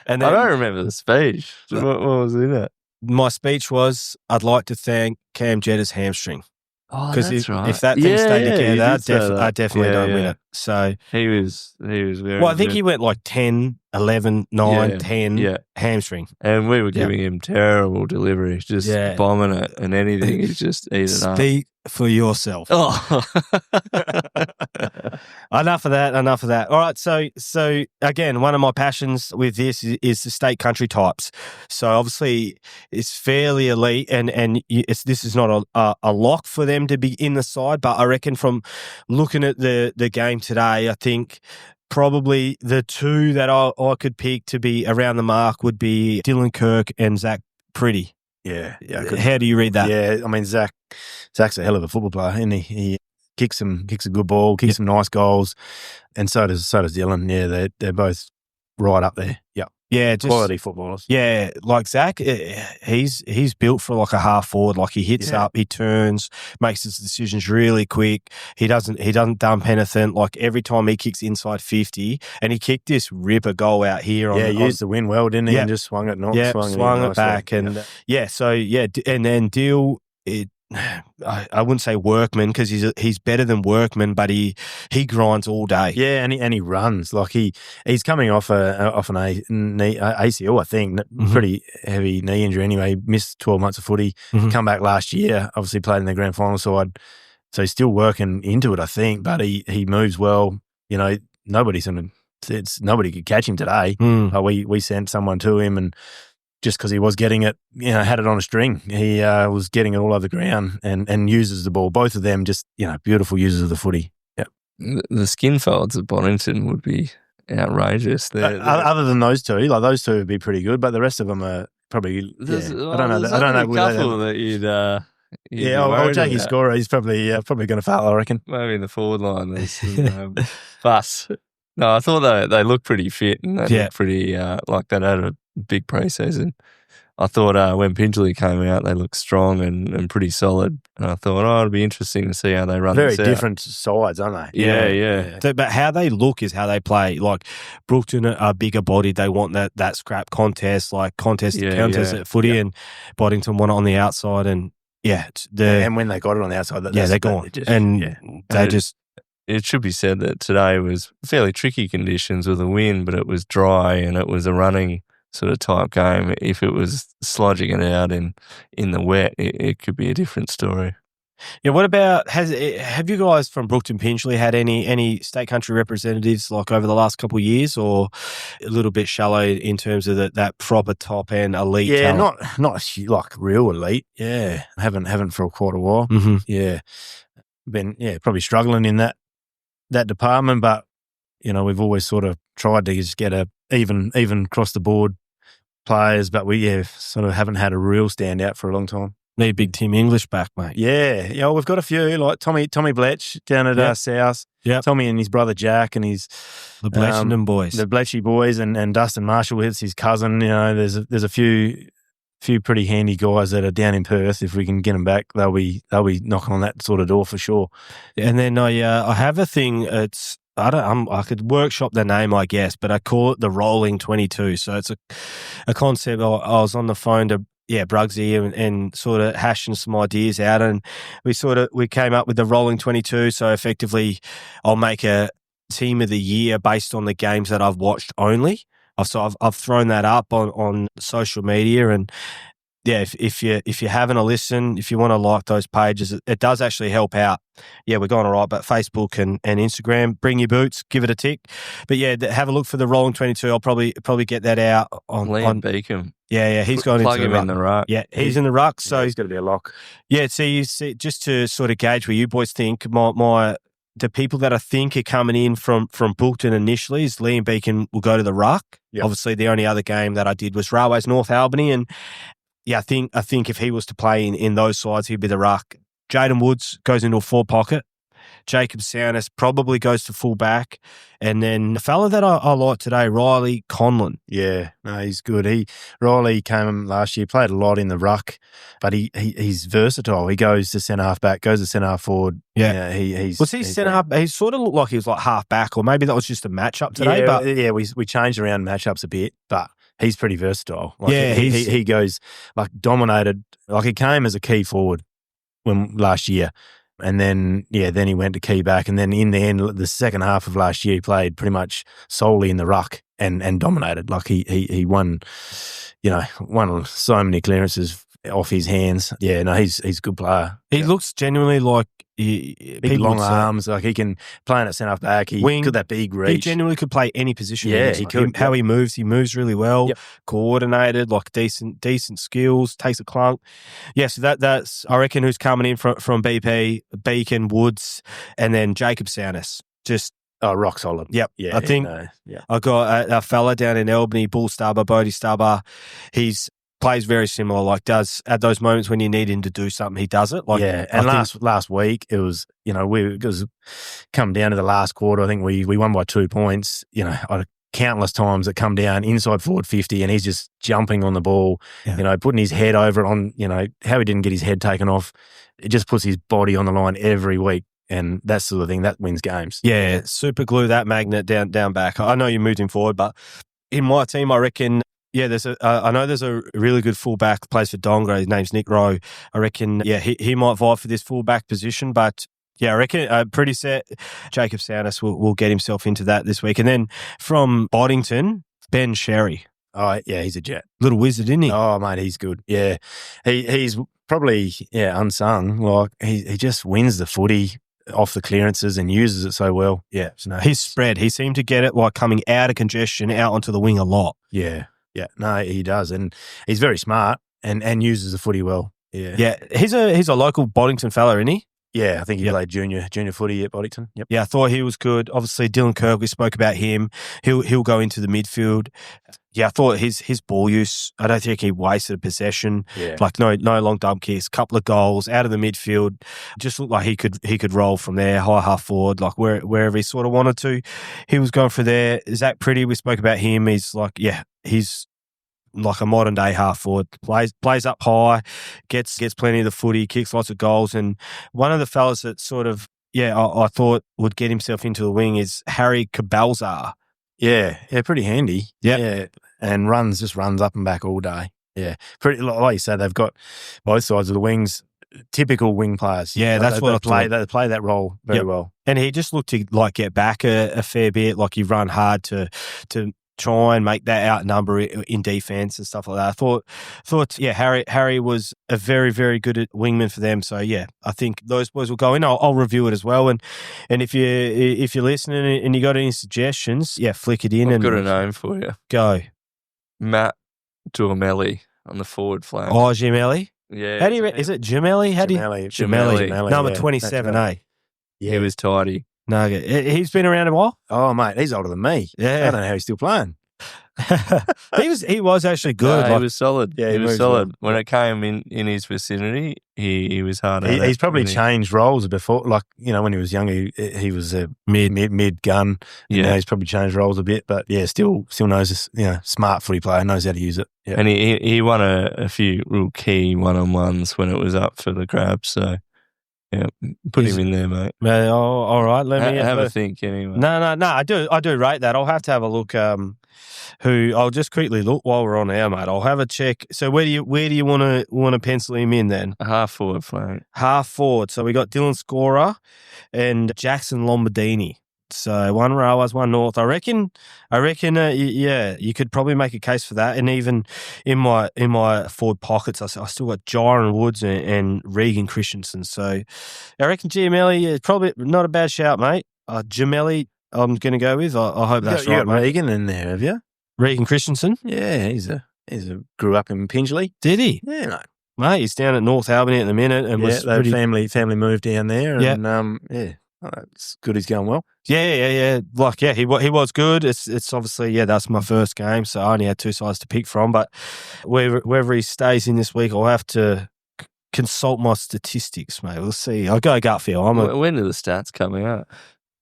And I then don't remember the speech. What was in it? my speech was, I'd like to thank Cam Jetta's hamstring. Oh, Because that's right. if that thing stayed you together, did say that. I definitely Yeah, don't win yeah. it. So, He was very well, I think good. he went like 10, 11, 9, Yeah, 10 yeah. hamstring. And we were Yeah. giving him terrible delivery, just Yeah. bombing it, and anything he'd just eat it up. Speak for yourself. Oh. Enough of that. All right. So again, one of my passions with this is the state country types. So obviously it's fairly elite and this is not a lock for them to be in the side, but I reckon from looking at the game today, I think probably the two that I could pick to be around the mark would be Dylan Kirk and Zach Pretty. Yeah. How do you read that? Yeah, I mean Zach's a hell of a football player, isn't he? He kicks a good ball, kicks some nice goals, and so does Dylan. Yeah, they're both right up there. Yeah, Yeah, just quality footballers. Yeah, like Zach, he's built for like a half forward. Like he hits up, he turns, makes his decisions really quick. He doesn't dump anything. Like every time he kicks inside 50, and he kicked this ripper goal out here. He used the wind well, didn't he? Yeah. And just swung it, swung it back, and and then Deal. I wouldn't say workman because he's better than workman, but he grinds all day. Yeah, and he runs like he's coming off an ACL, I think, pretty heavy knee injury anyway. Missed 12 months of footy, come back last year. Obviously played in the grand final side, so he's still working into it, I think. But he moves well. You know, nobody could catch him today. We sent someone to him and. Just because he was getting it, had it on a string. He was getting it all over the ground and uses the ball. Both of them just, beautiful users of the footy. Yep. The skin folds at Boddington would be outrageous. Other than those two, those two would be pretty good, but the rest of them are probably, I don't know. There's I don't know. only a couple that you'd be I'll worried take his about. scorer. He's probably going to fail, I reckon. Maybe in the forward line there's some fuss. No, I thought they looked pretty fit and they looked pretty like they'd had a big pre-season. I thought when Pingelly came out, they looked strong and pretty solid. And I thought, it'd be interesting to see how they run Very this out. different sides, aren't they? Yeah. But how they look is how they play. Like Brookton are bigger bodied. They want that scrap contest, like counters at footy, and Boddington want it on the outside. And and when they got it on the outside, they're gone. It should be said that today was fairly tricky conditions with a wind, but it was dry and it was a running sort of type game. If it was slodging it out in the wet, it could be a different story. Yeah, what about, have you guys from Brookton Pingelly had any state country representatives like over the last couple of years, or a little bit shallow in terms of that proper top end elite talent? not like real elite. Yeah, haven't for quite a while. Mm-hmm. Yeah, been probably struggling in that department, but we've always sort of tried to just get a even across the board players, but we sort of haven't had a real standout for a long time. Need big Tim English back, mate. Yeah, we've got a few like Tommy Bletch down at South. Yeah, Tommy and his brother Jack and his the Bletchenden boys, the Bletchy boys, and Dustin Marshall, it's his cousin. There's a few few pretty handy guys that are down in Perth. If we can get them back, they'll be knocking on that sort of door for sure. And then I have a thing. It's I could workshop the name, I guess, but I call it the rolling 22. So it's a concept. I was on the phone to Brugsy and sort of hashing some ideas out, and we came up with the rolling 22. So effectively, I'll make a team of the year based on the games that I've watched only. So I've thrown that up on social media, and if you're having a listen, if you want to like those pages, it does actually help out. Yeah, we're going all right, but Facebook and Instagram, bring your boots, give it a tick. But have a look for the rolling 22. I'll probably get that out on Liam Beacom. Yeah, he's going plug into him in the ruck. Yeah, he's in the ruck, so he's got to be a lock. Yeah, so you see, just to sort of gauge where you boys think, the people that I think are coming in from Brookton initially is Liam Beacom will go to the ruck. Yep. Obviously, the only other game that I did was Railways North Albany, and I think if he was to play in those sides, he'd be the ruck. Jaden Woods goes into a forward pocket. Jacob Sounness probably goes to full back. And then the fella that I like today, Riley Conlon. Yeah, no, he's good. Riley came last year, played a lot in the ruck, but he's versatile. He goes to centre half back, goes to centre half forward. Yeah, he's centre half. He sort of looked like he was like half back, or maybe that was just a matchup today. We changed around matchups a bit, but he's pretty versatile. He goes like dominated. Like he came as a key forward last year. And then he went to key back. And then in the end, the second half of last year, he played pretty much solely in the ruck and dominated. Like he won so many clearances off his hands. Yeah, no, he's a good player. He looks genuinely like big long arms. Like he can play in at centre back. He got that big reach. He genuinely could play any position. Yeah, he could. How he moves really well. Yep. Coordinated, like decent skills. Takes a clunk. Yeah, so that's I reckon who's coming in from BP, Beacon, Woods, and then Jacob Sounness. Just rock solid. Yep. Yeah, I think I got a fella down in Albany, Bull Stubber, Bodie Stubber. He's plays very similar, like does at those moments when you need him to do something, he does it. Like, yeah, and last week it was, it was come down to the last quarter. I think we won by 2 points. Countless times that come down inside forward 50, and he's just jumping on the ball. Yeah. Putting his head over it on. How he didn't get his head taken off. It just puts his body on the line every week. And that sort of thing, that wins games. Yeah, super glue that magnet down back. I know you moved him forward, but in my team, I reckon. Yeah, I know there's a really good fullback plays for Dongra. His name's Nick Rowe. I reckon, he might vie for this fullback position, but I reckon pretty set. Jacob Sounness will get himself into that this week. And then from Boddington, Ben Sherry. Oh, yeah, he's a jet. Little wizard, isn't he? Oh, mate, he's good. Yeah, he's probably unsung. Like he just wins the footy off the clearances and uses it so well. Yeah, his spread. He seemed to get it like coming out of congestion out onto the wing a lot. Yeah. Yeah, no, he does, and he's very smart and uses the footy well. Yeah, yeah, he's a local Boddington fella, isn't he? Yeah, I think he played junior footy at Boddington. Yep. Yeah, I thought he was good. Obviously, Dylan Kirk, we spoke about him. He'll go into the midfield. Yeah, I thought his ball use, I don't think he wasted a possession. Yeah. Like no long dump kicks, couple of goals out of the midfield. Just looked like he could roll from there, high half forward, like wherever he sort of wanted to. He was going for there. Zach Pretty, we spoke about him. He's like, he's like a modern day half forward, plays up high, gets plenty of the footy, kicks lots of goals. And one of the fellas that sort of, I thought would get himself into the wing is Harry Cabalzar. Yeah, pretty handy. Yep. Yeah, and runs up and back all day. Yeah, pretty like you say, they've got both sides of the wings. Typical wing players. Yeah, that's what I thought. They play that role very well. And he just looked to like get back a fair bit. Like he run hard to try and make that outnumber in defense and stuff like that. I thought, Harry was a very, very good wingman for them. So I think those boys will go in. I'll review it as well. And if you're listening and you got any suggestions, flick it in. I've got a name for you. Go. Matt Duamelli on the forward flank. Oh, Gemelli? Yeah. How do you? Is it Gemelli? How do you? Gemelli. Number 27, eh? Yeah, he was tidy. No, he's been around a while. Oh, mate, he's older than me. Yeah. I don't know how he's still playing. He was actually good. No, he was solid. Yeah, he was moves solid. well. When it came in his vicinity, he was hard at it. He's probably And he- changed roles before. Like, when he was younger, he was a mid gun. Yeah. Now he's probably changed roles a bit, but yeah, still knows this, smart footy player, knows how to use it. Yeah. And he won a few real key one-on-ones when it was up for the grab. So, yeah, put him in there, mate. All right. Let me Have a think anyway. No. I do rate that. I'll have to have a look. I'll just quickly look while we're on air, mate. I'll have a check. So where do you want to pencil him in then? A half forward flank. Half forward. So we got Dylan Scorer and Jackson Lombardini. So one rowers, one north. I reckon. You could probably make a case for that. And even in my forward pockets, I still got Jaron Woods and Regan Christensen. So I reckon Giamelli is probably not a bad shout, mate. Giamelli, I'm going to go with. I hope that's you right, got mate. Regan in there, have you? Regan Christensen. Yeah, he's a grew up in Pingelly. Did he? Yeah, no. Mate, he's down at North Albany at the minute and was their pretty. family moved down there. Yeah. And it's good. He's going well. Yeah. He was good. It's obviously, that's my first game, so I only had two sides to pick from. But wherever he stays in this week, I'll have to consult my statistics, mate. We'll see. I'll go gut feel. When are the stats coming out?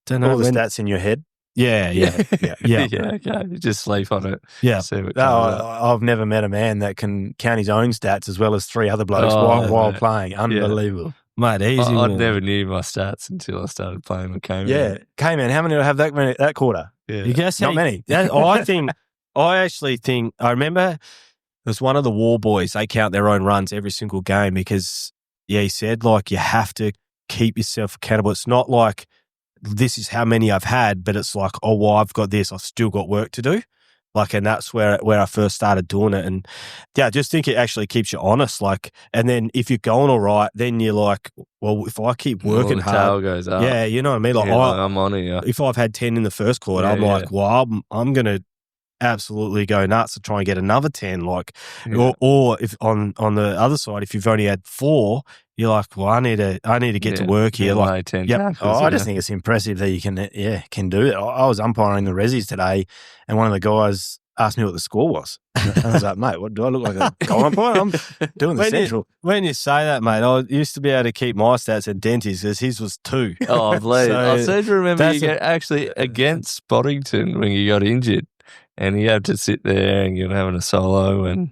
Don't know All the when. stats in your head. Yeah. Yeah, okay. You just sleep on it. Yeah. See what No, comes out. I've never met a man that can count his own stats as well as three other blokes while mate. playing. Unbelievable. Mate, easy. I win. never knew my stats until I started playing with Cayman. Yeah. K-Man, how many do I have that quarter? Yeah. You guess Not many. I actually think, I remember there's one of the War Boys, they count their own runs every single game because, he said, like, you have to keep yourself accountable. It's not like this is how many I've had, but it's like, oh, well, I've got this, I've still got work to do. Like, and that's where I first started doing it. And I just think it actually keeps you honest. Like, and then if you're going all right, then you're like, well, if I keep working the hard, tail goes up. yeah, you know what I mean? Like, I'm on it. Yeah. if I've had 10 in the first quarter, Yeah, I'm like, well, I'm going to absolutely go nuts to try and get another 10. Like, or if on the other side, if you've only had 4, you're like, well, I need to get to work here. Like, 10 yep. tackles, I just think it's impressive that you can do it. I was umpiring the Rezzies today, and one of the guys asked me what the score was. And I was like, mate, what do I look like a goal umpire? I'm doing the central. When you say that, mate, I used to be able to keep my stats at Dent's because his was 2. Oh, I believe. So I seem to remember that's you get actually against Boddington when you got injured, and you had to sit there and you're having a solo and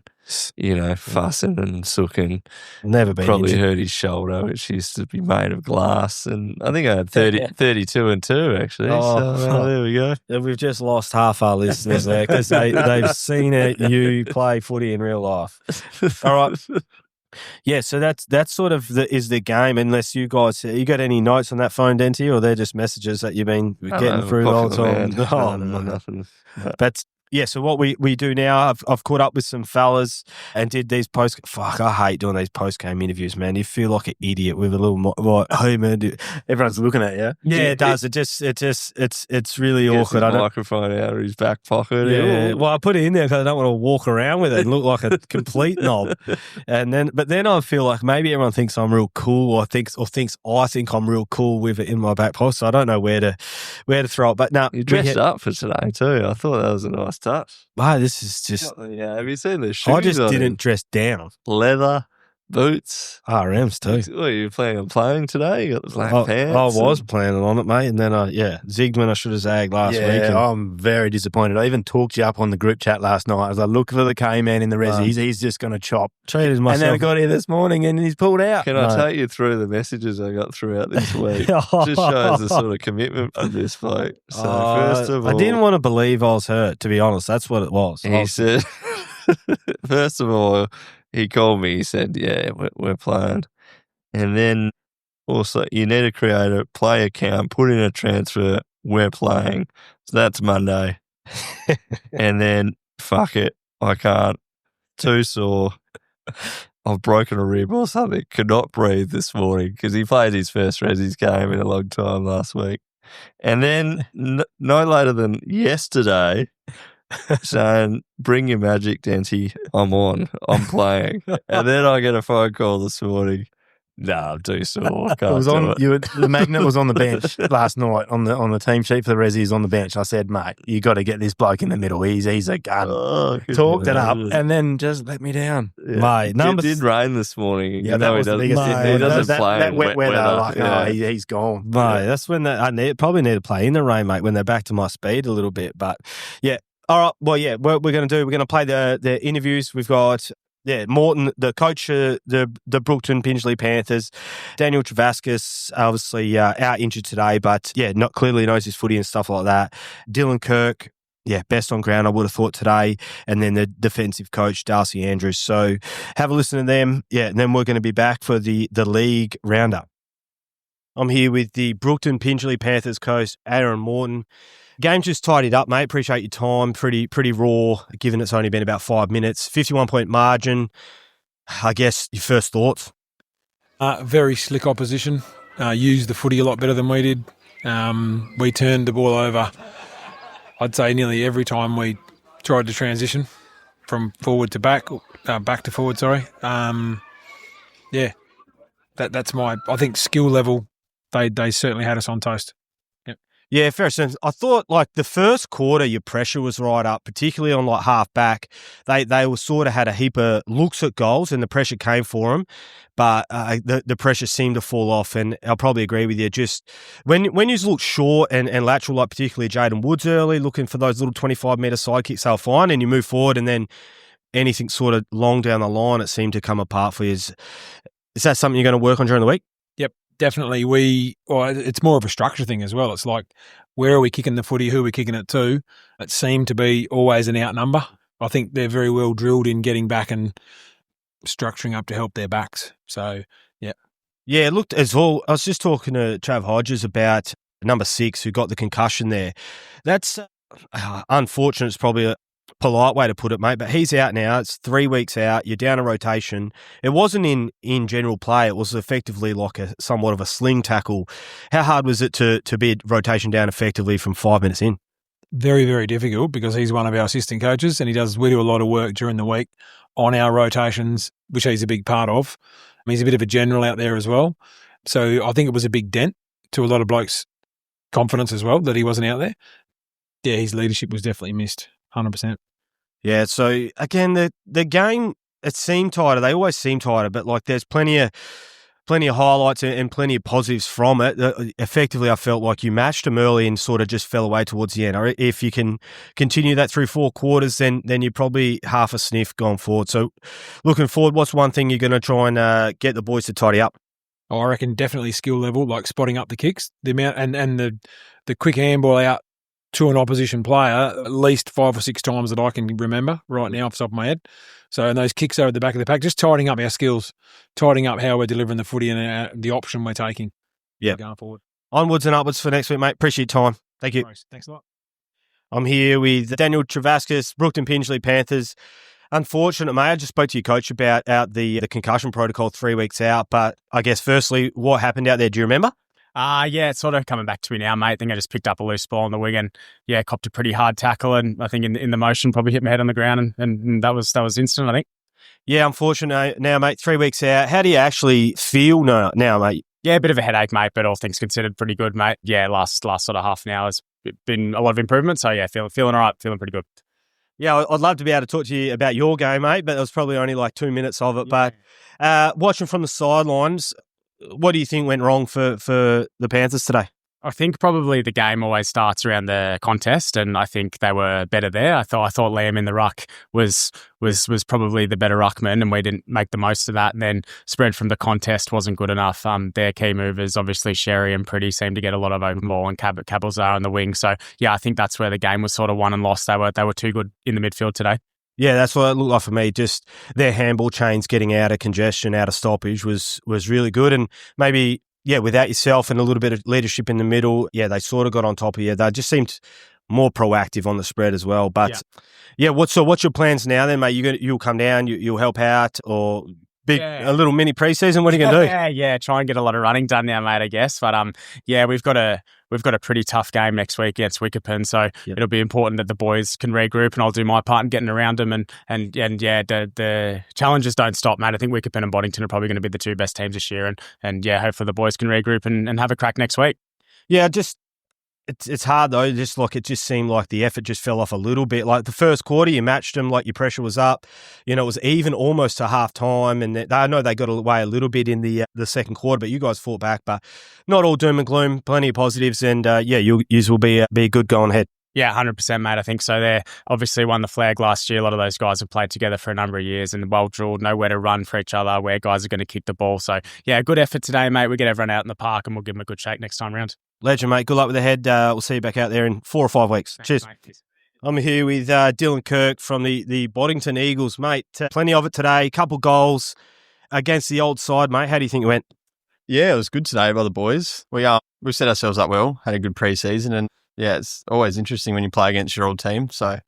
fussing and sooking. Never been Probably injured. hurt his shoulder, which used to be made of glass. And I think I had 32 and 2 actually. Oh. So there we go. We've just lost half our listeners there because they've seen you play footy in real life. All right. Yeah, so that's sort of is the game. Unless you guys, you got any notes on that phone, Denty, or they're just messages that you've been getting through the whole time? No, nothing. But yeah, so what we do now, I've caught up with some fellas and did these post. Fuck, I hate doing these post game interviews, man. You feel like an idiot with a little like, hey man, Everyone's looking at you. yeah, it does. It's really Gets awkward. his I don't. microphone out of his back pocket. Yeah, well, I put it in there because I don't want to walk around with it and look like a complete knob. But then I feel like maybe everyone thinks I'm real cool, or thinks I think I'm real cool with it in my back pocket. So I don't know where to throw it. But no, You dressed up for today too. I thought that was a nice touch. Wow, this is just. Yeah, have you seen the shoes? I just on didn't him? dress down. Leather, boots. RMs too. What, are you planning on playing today? You got the black I pants. was planning on it, mate, and then I zigged when I should have zagged last week. and- I'm very disappointed. I even talked you up on the group chat last night. I was like, look for the K-Man in the Rezzies. He's just going to chop. treated myself. And then I got here this morning and he's pulled out. Can I take you through the messages I got throughout this week? Just shows the sort of commitment for this bloke. So first of all, I didn't want to believe I was hurt, to be honest. That's what it was. I he was- said, first of all, he called me. He said, yeah, we're playing. And then also, you need to create a play account, put in a transfer, we're playing. So that's Monday. And then, fuck it, I can't. Too sore. I've broken a rib or something. Could not breathe this morning because he played his first Rezzies game in a long time last week. And then, no later than yesterday, saying, bring your magic, Denty. I'm on. I'm playing. And then I get a phone call this morning. No, I'm too sore. It was on. The magnet was on the bench last night on the team sheet for the Resi. He's on the bench. I said, mate, you got to get this bloke in the middle. He's a gun. Talked it up and then just let me down. Yeah. Mate, it did rain this morning. Yeah, that was the biggest. He doesn't play that in wet weather. Like, yeah. he's gone. Mate, that's when probably need to play in the rain, mate, when they're back to my speed a little bit. But yeah, all right. Well, yeah, what we're going to play the interviews. We've got Morton, the coach of the Brookton Pingeley Panthers, Daniel Travaskis, obviously out injured today, but not clearly knows his footy and stuff like that. Dylan Kirk. Yeah, best on ground, I would have thought today. And then the defensive coach, Darcy Andrews. So have a listen to them. Yeah, and then we're going to be back for the league roundup. I'm here with the Brookton Pingeley Panthers coach, Aaron Morton. Game just tidied up, mate. Appreciate your time. Pretty raw, given it's only been about 5 minutes. 51-point margin. I guess your first thoughts? Very slick opposition. Used the footy a lot better than we did. We turned the ball over, I'd say nearly every time we tried to transition from forward to back to forward, sorry. That's my, I think, skill level. They certainly had us on toast. Yep. Yeah, fair sense. I thought, like, the first quarter, your pressure was right up, particularly on, like, half back. They were sort of had a heap of looks at goals and the pressure came for them, but the pressure seemed to fall off, and I'll probably agree with you. Just when you look short and lateral, like particularly Jaden Woods early, looking for those little 25-metre side kicks, they'll fine, and you move forward, and then anything sort of long down the line, it seemed to come apart for you. Is that something you're going to work on during the week? Yep, definitely. It's more of a structure thing as well. It's like, where are we kicking the footy? Who are we kicking it to? It seemed to be always an outnumber. I think they're very well drilled in getting back and structuring up to help their backs. So, yeah. Yeah, it looked as well. I was just talking to Trav Hodges about number 6 who got the concussion there. That's unfortunate. It's probably a polite way to put it, mate, but he's out now. It's 3 weeks out. You're down a rotation. It wasn't in general play. It was effectively like somewhat of a sling tackle. How hard was it to be rotation down effectively from 5 minutes in? Very, very difficult, because he's one of our assistant coaches and we do a lot of work during the week on our rotations, which he's a big part of. He's a bit of a general out there as well. So I think it was a big dent to a lot of blokes' confidence as well that he wasn't out there. Yeah, his leadership was definitely missed, 100%. Yeah, so again, the game, it seemed tighter. They always seem tighter, but like there's plenty of highlights and plenty of positives from it. Effectively, I felt like you matched them early and sort of just fell away towards the end. If you can continue that through 4 quarters, then you're probably half a sniff going forward. So looking forward, what's one thing you're going to try and get the boys to tidy up? I reckon definitely skill level, like spotting up the kicks, the amount and the quick handball out to an opposition player at least 5 or 6 times that I can remember right now off the top of my head. So, and those kicks over the back of the pack, just tidying up our skills, tidying up how we're delivering the footy and the option we're taking. Yeah, going forward. Onwards and upwards for next week, mate. Appreciate your time. Thank you. Thanks a lot. I'm here with Daniel Travaskis, Brookton Pingeley Panthers. Unfortunate, mate. I just spoke to your coach about the concussion protocol 3 weeks out, but I guess firstly, what happened out there? Do you remember? Yeah, it's sort of coming back to me now, mate. I think I just picked up a loose ball on the wing and, copped a pretty hard tackle, and I think in the motion probably hit my head on the ground, and that was instant, I think. Yeah, unfortunate now, mate. 3 weeks out. How do you actually feel now, mate? Yeah, a bit of a headache, mate, but all things considered, pretty good, mate. Yeah, last sort of half an hour has been a lot of improvement, so yeah, feeling all right, feeling pretty good. Yeah, I'd love to be able to talk to you about your game, mate, but there was probably only like 2 minutes of it. Yeah. But watching from the sidelines, what do you think went wrong for the Panthers today? I think probably the game always starts around the contest, and I think they were better there. I thought Liam in the ruck was probably the better ruckman, and we didn't make the most of that. And then spread from the contest wasn't good enough. Their key movers, obviously Sherry and Pretty, seemed to get a lot of open ball, and Cabelzar on the wing. So yeah, I think that's where the game was sort of won and lost. They were too good in the midfield today. Yeah, that's what it looked like for me. Just their handball chains getting out of congestion, out of stoppage was really good. And maybe, without yourself and a little bit of leadership in the middle, they sort of got on top of you. They just seemed more proactive on the spread as well. But what's your plans now then, mate? You'll come down, you'll help out, or Yeah. a little mini preseason. What are you going to do? Yeah, try and get a lot of running done now, mate, I guess. But we've got a pretty tough game next week against Wickerpen, so it'll be important that the boys can regroup, and I'll do my part in getting around them. And the challenges don't stop, mate. I think Wickerpen and Boddington are probably going to be the two best teams this year, and hopefully the boys can regroup and have a crack next week. Yeah, it's hard though. Just like it just seemed like the effort just fell off a little bit. Like the first quarter, you matched them, like your pressure was up. It was even almost to half time, and I know they got away a little bit in the second quarter, but you guys fought back. But not all doom and gloom. Plenty of positives, and you will be a good going ahead. Yeah, 100%, mate. I think so. They obviously won the flag last year. A lot of those guys have played together for a number of years and well drilled, know where to run for each other, where guys are going to kick the ball. So, yeah, good effort today, mate. We get everyone out in the park and we'll give them a good shake next time round. Legend, mate. Good luck with the head. We'll see you back out there in 4 or 5 weeks. Thanks, Cheers. mate. I'm here with Dylan Kirk from the Boddington Eagles, mate. Plenty of it today. Couple goals against the old side, mate. How do you think it went? Yeah, it was good today by the boys. We set ourselves up well, had a good pre-season, and yeah, it's always interesting when you play against your old team. So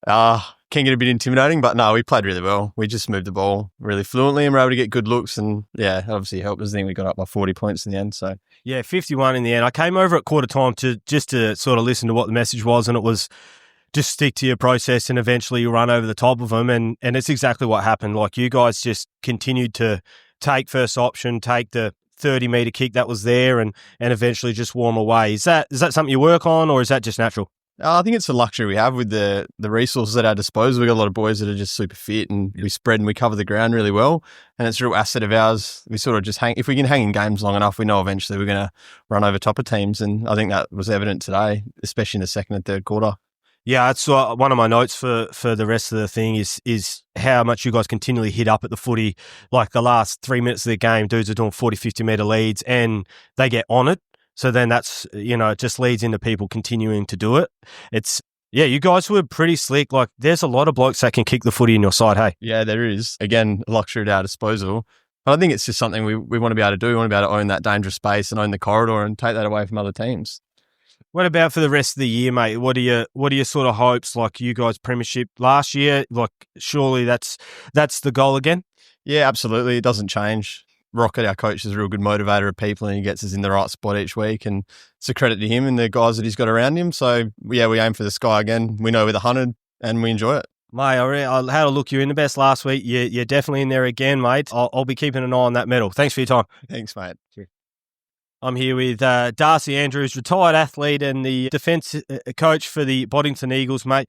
can get a bit intimidating, but no, we played really well. We just moved the ball really fluently and were able to get good looks, and yeah, obviously helped us. I think we got up by 40 points in the end. So yeah, 51 in the end. I came over at quarter time to sort of listen to what the message was, and it was just stick to your process and eventually you run over the top of them, and it's exactly what happened. Like you guys just continued to take first option, take the 30-metre kick that was there and eventually just warm away. Is that something you work on, or is that just natural? I think it's a luxury we have with the resources at our disposal. We've got a lot of boys that are just super fit, and we spread and we cover the ground really well. And it's a real asset of ours. We sort of just if we can hang in games long enough, we know eventually we're going to run over top of teams. And I think that was evident today, especially in the second and third quarter. Yeah, that's one of my notes for the rest of the thing is how much you guys continually hit up at the footy. Like the last 3 minutes of the game, dudes are doing 40, 50-metre leads and they get on it. So then that's, it just leads into people continuing to do it. You guys were pretty slick. Like there's a lot of blokes that can kick the footy in your side, hey? Yeah, there is. Again, a luxury at our disposal. But I think it's just something we want to be able to do. We want to be able to own that dangerous space and own the corridor and take that away from other teams. What about for the rest of the year, mate? What are your sort of hopes? Like you guys premiership last year, like surely that's the goal again? Yeah, absolutely. It doesn't change. Rocket, our coach, is a real good motivator of people, and he gets us in the right spot each week, and it's a credit to him and the guys that he's got around him. So yeah, we aim for the sky again. We know we're the hunted and we enjoy it. Mate, I had a look. You were in the best last week. You're definitely in there again, mate. I'll be keeping an eye on that medal. Thanks for your time. Thanks, mate. I'm here with Darcy Andrews, retired athlete and the defence coach for the Boddington Eagles, mate.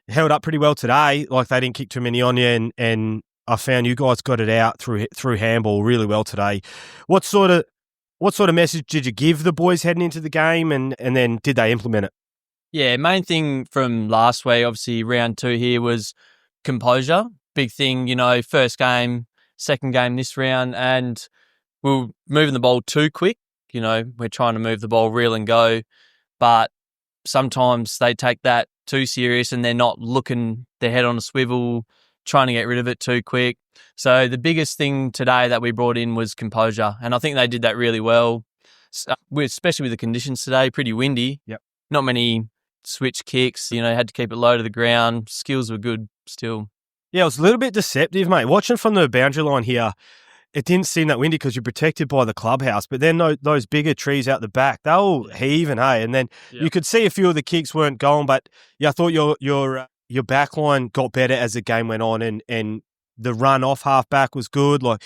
Held up pretty well today. Like they didn't kick too many on you, and I found you guys got it out through handball really well today. What sort of message did you give the boys heading into the game, and then did they implement it? Yeah, main thing from last week, obviously round 2 here, was composure. Big thing, first game, second game this round, and we were moving the ball too quick. We're trying to move the ball real and go, but sometimes they take that too serious and they're not looking their head on a swivel, trying to get rid of it too quick. So the biggest thing today that we brought in was composure, and I think they did that really well, especially with the conditions today, pretty windy. Yep. Not many switch kicks, had to keep it low to the ground. Skills were good still. Yeah, it was a little bit deceptive, mate. Watching from the boundary line here, it didn't seem that windy because you're protected by the clubhouse, but then those bigger trees out the back, they were heaving, hey? And then you could see a few of the kicks weren't going, but yeah, I thought your back line got better as the game went on, and the run off half back was good. Like,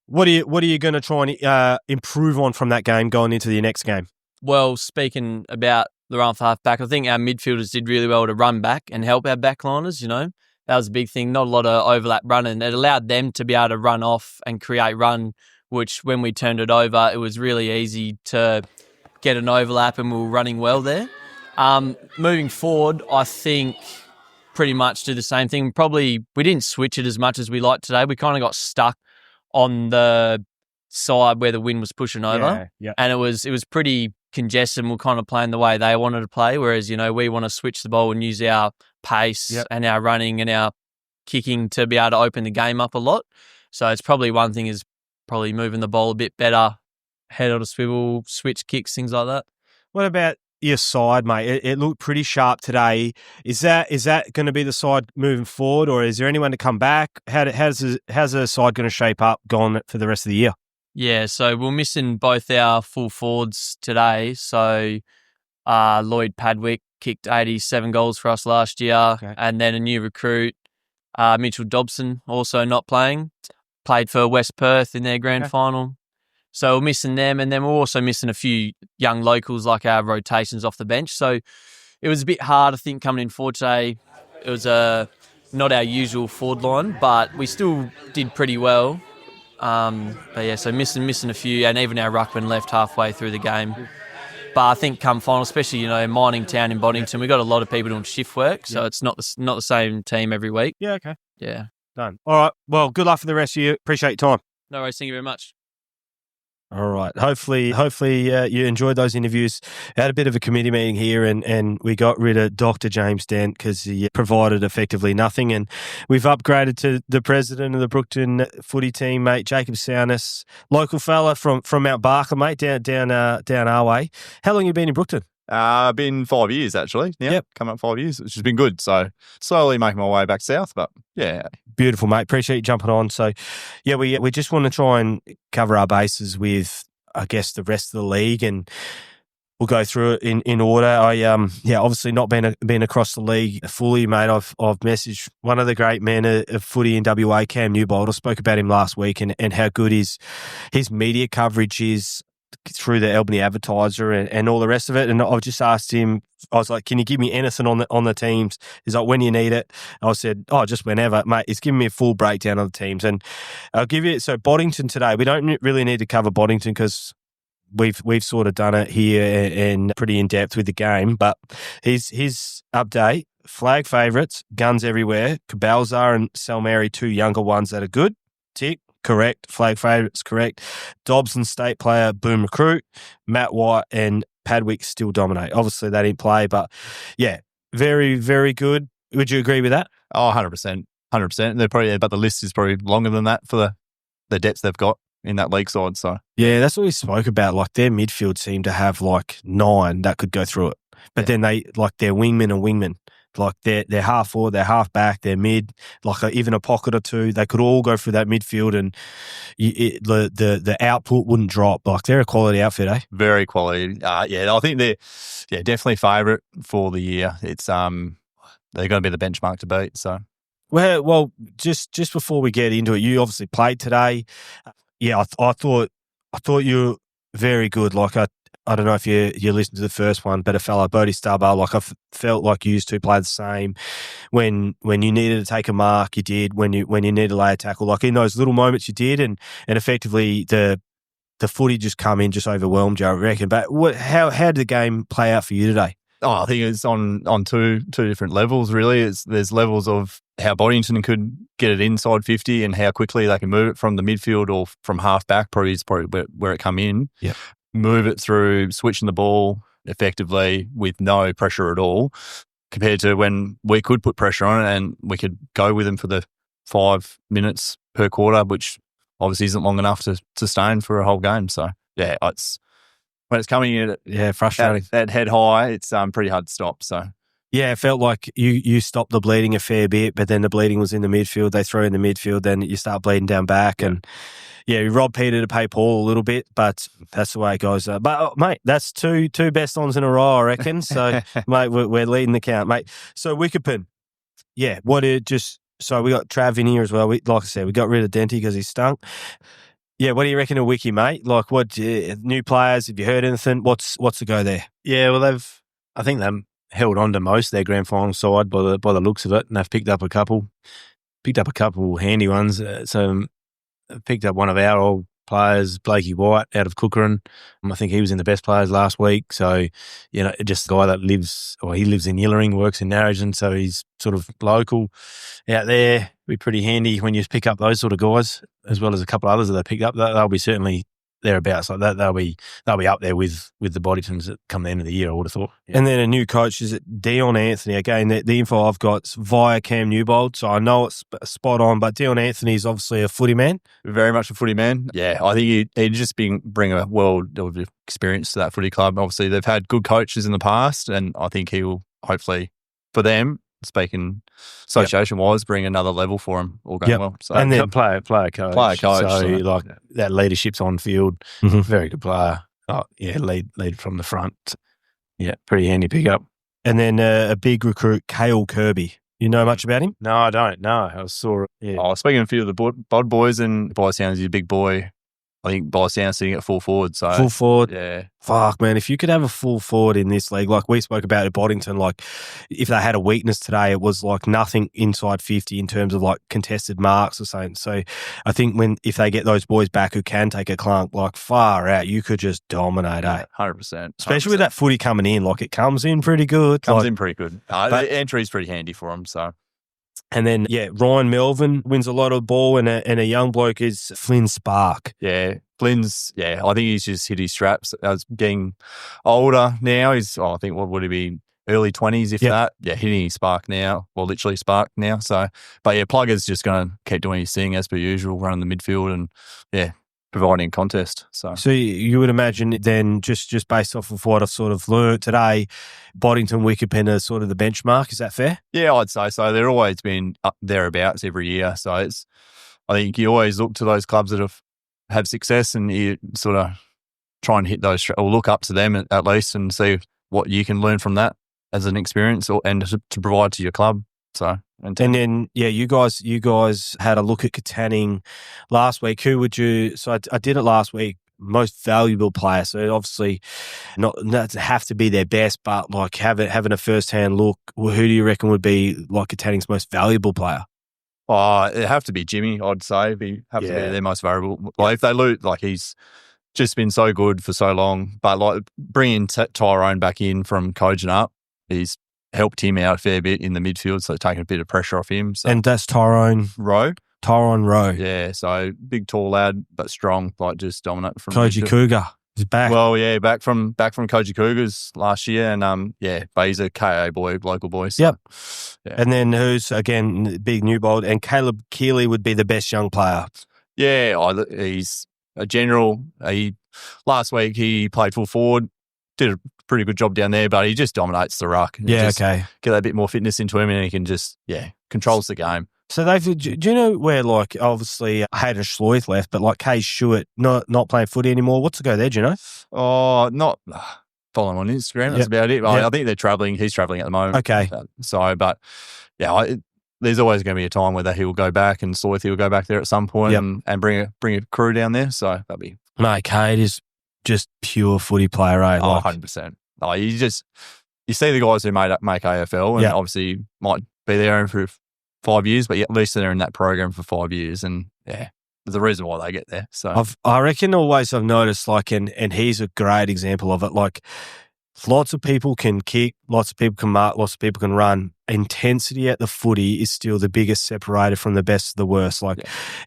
what are you going to try and improve on from that game going into the next game? Well, speaking about the run off half back, I think our midfielders did really well to run back and help our backliners, That was a big thing, not a lot of overlap running. It allowed them to be able to run off and create run, which when we turned it over, it was really easy to get an overlap and we were running well there. Moving forward, I think pretty much do the same thing. Probably we didn't switch it as much as we liked today. We kind of got stuck on the side where the wind was pushing over. Yeah. And it was pretty congested, and we're kind of playing the way they wanted to play, whereas, we want to switch the ball and use our pace and our running and our kicking to be able to open the game up a lot. So it's probably one thing is probably moving the ball a bit better, head on a swivel, switch kicks, things like that. What about your side, mate. It looked pretty sharp today. Is that going to be the side moving forward, or is there anyone to come back? How's the side going to shape up going for the rest of the year? Yeah, so we're missing both our full forwards today. So Lloyd Padwick kicked 87 goals for us last year, and then a new recruit, Mitchell Dobson, also not playing. Played for West Perth in their grand final. So we're missing them, and then we're also missing a few young locals, like our rotations off the bench. So it was a bit hard, I think, coming in forward today. It was not our usual forward line, but we still did pretty well. But yeah, so missing a few, and even our ruckman left halfway through the game. But I think come final, especially, mining town in Boddington, we got a lot of people doing shift work, so it's not the same team every week. Yeah, okay. Yeah. Done. All right. Well, good luck for the rest of you. Appreciate your time. No worries. Thank you very much. All right. Hopefully you enjoyed those interviews. Had a bit of a committee meeting here, and we got rid of Dr. James Dent because he provided effectively nothing. And we've upgraded to the president of the Brookton footy team, mate, Jacob Sounness, local fella from Mount Barker, mate, down our way. How long have you been in Brookton? Been 5 years, actually. Yeah, coming up 5 years, which has been good. So slowly making my way back south, but yeah. Beautiful, mate. Appreciate you jumping on. So, yeah, we just want to try and cover our bases with, I guess, the rest of the league, and we'll go through it in order. I obviously not been across the league fully, mate. I've messaged one of the great men of footy in WA, Cam Newbold. I spoke about him last week and how good his media coverage is through the Albany Advertiser and all the rest of it. And I've just asked him, I was like, can you give me anything on the teams? He's like, when you need it. I said, just whenever, mate. He's giving me a full breakdown of the teams. And I'll give you, so Boddington today, we don't really need to cover Boddington because we've sort of done it here and pretty in depth with the game. But his update, flag favourites, guns everywhere, Cabalzar and Salmeri, two younger ones that are good. Tick. Correct. Flag favourites, correct. Dobson, state player, boom recruit. Matt White and Padwick still dominate. Obviously, they didn't play, but yeah, very, very good. Would you agree with that? Oh, 100%. 100%. They're probably, but the list is probably longer than that for the depth they've got in that league side. So yeah, that's what we spoke about. Like their midfield seemed to have like 9 that could go through it. But then they, like their wingmen. Like they're half forward, they're half back, they're mid, like even a pocket or two. They could all go through that midfield, and the output wouldn't drop. Like they're a quality outfit, eh? Very quality. I think they're definitely favourite for the year. It's they're going to be the benchmark to beat. So well, just before we get into it, you obviously played today. Yeah, I thought you were very good. Like I don't know if you listened to the first one, but a fellow Bodie Stubber, like I felt like you used to play the same. When you needed to take a mark, you did. When you needed to lay a tackle, like in those little moments, you did, and effectively the footy just come in, just overwhelmed you, I reckon. But how did the game play out for you today? I think it's on two different levels, really. There's levels of how Boddington could get it inside 50 and how quickly they can move it from the midfield or from half back, is probably where it come in. Yeah. Move it through switching the ball effectively with no pressure at all, compared to when we could put pressure on it and we could go with them for the 5 minutes per quarter, which obviously isn't long enough to sustain for a whole game. So yeah, when it's coming in at frustrating at head high, it's pretty hard to stop. So yeah, it felt like you stopped the bleeding a fair bit, but then the bleeding was in the midfield. They throw in the midfield, then you start bleeding down back, and yeah, you rob Peter to pay Paul a little bit, but that's the way it goes. But mate, that's two best ons in a row, I reckon. So mate, we're leading the count, mate. So Wickepin, yeah, so we got Trav in here as well. Like I said, we got rid of Denty because he stunk. Yeah, what do you reckon of Wiki, mate? Like, what new players? Have you heard anything? What's the go there? Yeah, well, I think they've held on to most of their grand final side by the looks of it, and they've picked up a couple handy ones. So picked up one of our old players, Blakey White, out of Cookeran. I think he was in the best players last week. So, just a guy that lives in Yillering, works in Narrogin, so he's sort of local out there. Be pretty handy when you pick up those sort of guys, as well as a couple of others that they picked up. They'll be certainly thereabouts. Like that, they'll be up there with the Boddingtons that come the end of the year, I would have thought. And then a new coach is Dion Anthony. Again, the info I've got is via Cam Newbold, so I know it's spot on. But Dion Anthony is obviously a footy man. Very much a footy man. Yeah, I think he'd just bring a world of experience to that footy club. Obviously, they've had good coaches in the past, and I think he will hopefully, for them, speaking association-wise, bring another level for them all going well. So, and then player coach. Player coach. So that leadership's on field. Mhm. Very good player. Oh, yeah, lead from the front. Yeah, pretty handy pickup. And then a big recruit, Cale Kirby. You know much about him? No, I don't. No, I saw it. Yeah. I was speaking to a few of the Bod boys, and by sounds he's a big boy. I think by sounds sitting at full forward. So Full forward. yeah. Fuck, man. If you could have a full forward in this league, like we spoke about at Boddington, like if they had a weakness today, it was like nothing inside 50 in terms of like contested marks or something. So I think if they get those boys back who can take a clunk, like far out, you could just dominate, eh? 100%. Especially with that footy coming in. Like it comes in pretty good. Comes like, in pretty good. The entry's pretty handy for him. So And then, Ryan Melvin wins a lot of the ball, and a young bloke is Flynn Spark. yeah, Flynn's, I think he's just hit his straps. As getting older now, I think what would he be, early 20s, if that. Yeah, hitting his spark now, well, literally spark now. So, but Plugger's just going to keep doing his thing as per usual, running the midfield and, providing contest. So you would imagine then, just based off of what I've sort of learnt today, Boddington Wickepin is sort of the benchmark. Is that fair? Yeah, I'd say so. They're always been up thereabouts every year. So I think you always look to those clubs that have success, and you sort of try and hit those, or look up to them at least, and see what you can learn from that as an experience, and to provide to your club. So. And then, you guys had a look at Katanning last week. Who would you? So I did it last week. Most valuable player. So obviously, not have to be their best, but like having a first-hand look. Who do you reckon would be like Katanning's most valuable player? It'd have to be Jimmy, I'd say. Have to be their most valuable. Like if they lose, like he's just been so good for so long. But like bringing Tyrone back in from coaching up, he's helped him out a fair bit in the midfield, so taking a bit of pressure off him. So. And that's Tyrone Rowe. Yeah, so big, tall lad, but strong, like just dominant from Koji Cougar. He's back. Well, back from Koji Cougars last year, and but he's a KA boy, local boy. So, yep. Yeah. And then who's again big new bold, and Caleb Keeley would be the best young player. Yeah, he's a general. Last week he played full forward, did a pretty good job down there, but he just dominates the ruck. Okay. Get that bit more fitness into him, and he can just controls the game. So do you know where, like, obviously Hayden Schloith left, but like Kay Stewart not playing footy anymore? What's the go there, do you know? Oh, not following on Instagram. That's about it. I think they're travelling. He's travelling at the moment. Okay. There's always going to be a time where he'll go back, and Sloith will go back there at some point and bring a crew down there. So that'll be... Mate, Kate is just pure footy player, eh? Oh, 100%. You see the guys who make AFL, and obviously might be there for 5 years, but at least they're in that program for 5 years, and there's a reason why they get there. So I reckon always I've noticed, like, and he's a great example of it. Like, lots of people can kick, lots of people can mark, lots of people can run. Intensity at the footy is still the biggest separator from the best of the worst. Like,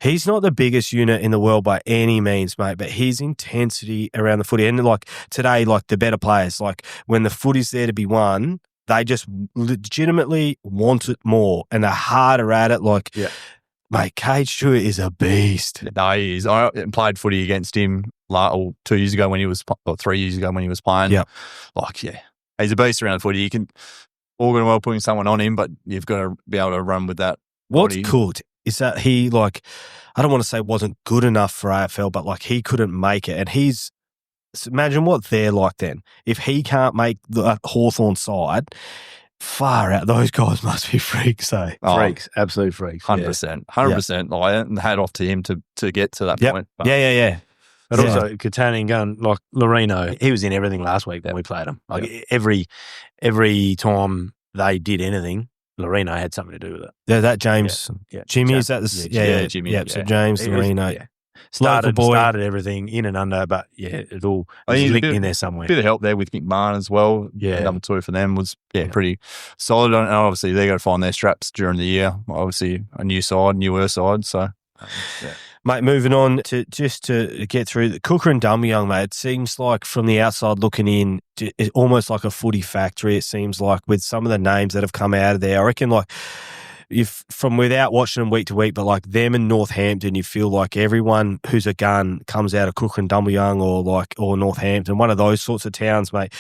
he's not the biggest unit in the world by any means, mate, but his intensity around the footy, and like today, like the better players, like when the footy's there to be won, they just legitimately want it more, and they're harder at it. Like, mate, Cage Stewart is a beast. No, he is. I played footy against him 2 years ago when he was, or 3 years ago when he was playing. Yeah. He's a beast around the footy. You can all good and well putting someone on him, but you've got to be able to run with that. What's cool is that he, like, I don't want to say wasn't good enough for AFL, but like he couldn't make it. And imagine what they're like then. If he can't make the Hawthorn side, far out, those guys must be freaks, eh? Freaks, absolute freaks. 100%. 100%. Like, and hat off to him to get to that point. But But also, Katanning going, like Loreno, he was in everything last week when we played him. Like every time they did anything, Loreno had something to do with it. Yeah, that James. Jimmy, is that the... Jimmy. Yeah, so James, Loreno. Started everything in and under, but it all was linked in there somewhere. A bit of help there with McMahon as well. Yeah. Number 2 for them was pretty solid. And obviously, they're going to find their straps during the year. Obviously, a newer side. So, Mate, moving on to get through the Cooker and Dumbleyung, mate. It seems like from the outside looking in, it's almost like a footy factory. It seems like with some of the names that have come out of there. I reckon like if from without watching them week to week, but like them in Northampton, you feel like everyone who's a gun comes out of Cooker and Dumbleyung or Northampton, one of those sorts of towns, mate.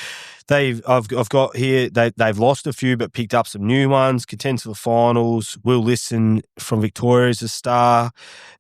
I've got here. They've lost a few, but picked up some new ones. Contend for the finals. Will Listen from Victoria is a star.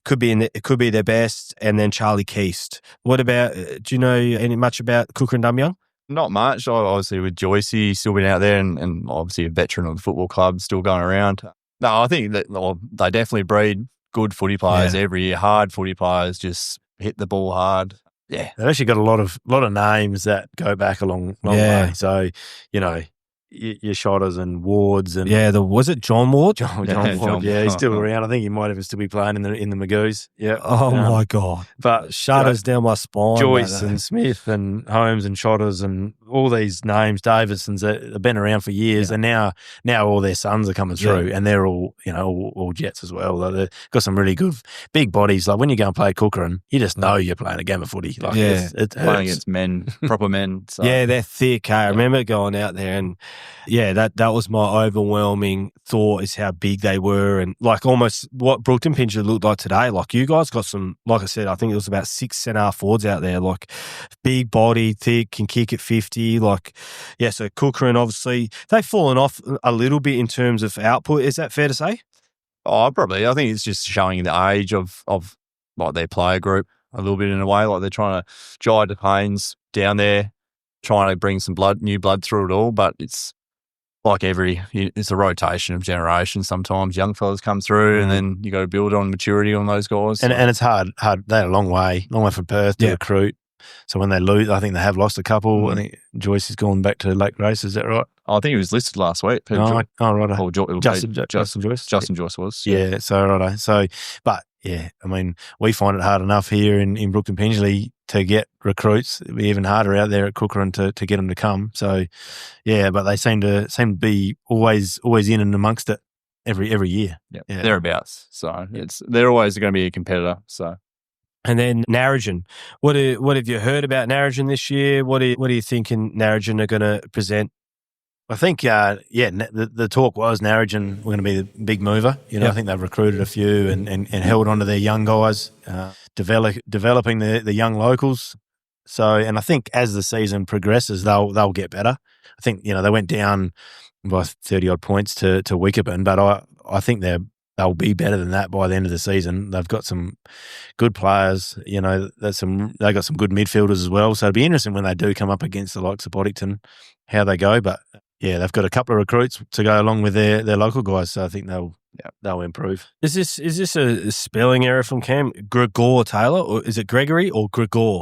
Could be their best. And then Charlie Keast. What about? Do you know any much about Cooker and Dumbleyung? Not much. Obviously, with Joycey still been out there, and obviously a veteran of the football club still going around. No, I think that they definitely breed good footy players every year. Hard footy players, just hit the ball hard. Yeah, they've actually got a lot of names that go back a long way. So, you know, your Shotters and Wards and was it John Ward? John Ward. Yeah, he's still around. I think he might even still be playing in the Magoos. Yeah. Oh my God! But shudders down my spine. Joyce and Smith and Holmes and Shotters and all these names, Davidsons that have been around for years, and now all their sons are coming through, and they're all all Jets as well. They've got some really good big bodies. Like when you go and play Cooker, you just know you're playing a game of footy. Like it playing against men, proper men. So. Yeah, they're thick. I remember going out there and. Yeah, that was my overwhelming thought is how big they were and like almost what Brookton Pingelly looked like today. Like you guys got some, like I said, I think it was about 6 centre forwards out there, like big body, thick, can kick at 50. Like, yeah, so Cooker and obviously they've fallen off a little bit in terms of output. Is that fair to say? Oh, probably. I think it's just showing the age of like their player group a little bit in a way. Like they're trying to Jai DePayne's down there, trying to bring some new blood through it all, but it's like it's a rotation of generations. Sometimes young fellas come through and then you got to build on maturity on those guys. And it's hard. They're a long way from Perth to recruit. So when they lose, I think they have lost a couple. I think Joyce has gone back to Lake Grace. Is that right? I think he was listed last week. Right. Or Justin Joyce. Justin Joyce was. Yeah. So right. So, but yeah, I mean, we find it hard enough here in Brookton Pingelly to get recruits. It'd be even harder out there at Cooker and to get them to come. So, yeah, but they seem to be always in and amongst it every year. Yep. Yeah, thereabouts. So they're always going to be a competitor. So. And then Narrogin. What have you heard about Narrogin this year? What are you thinking Narrogin are going to present? I think, the talk was Narrogin were going to be the big mover. I think they've recruited a few and held on to their young guys, developing the young locals. So, and I think as the season progresses, they'll get better. I think, they went down by 30-odd points to Wickerburn, but I think they'll be better than that by the end of the season. They've got some good players. They got some good midfielders as well. So it'll be interesting when they do come up against the likes of Boddington, how they go. But yeah, they've got a couple of recruits to go along with their local guys. So I think they'll improve. Is this a spelling error from Cam? Gregor Taylor, or is it Gregory or Gregor?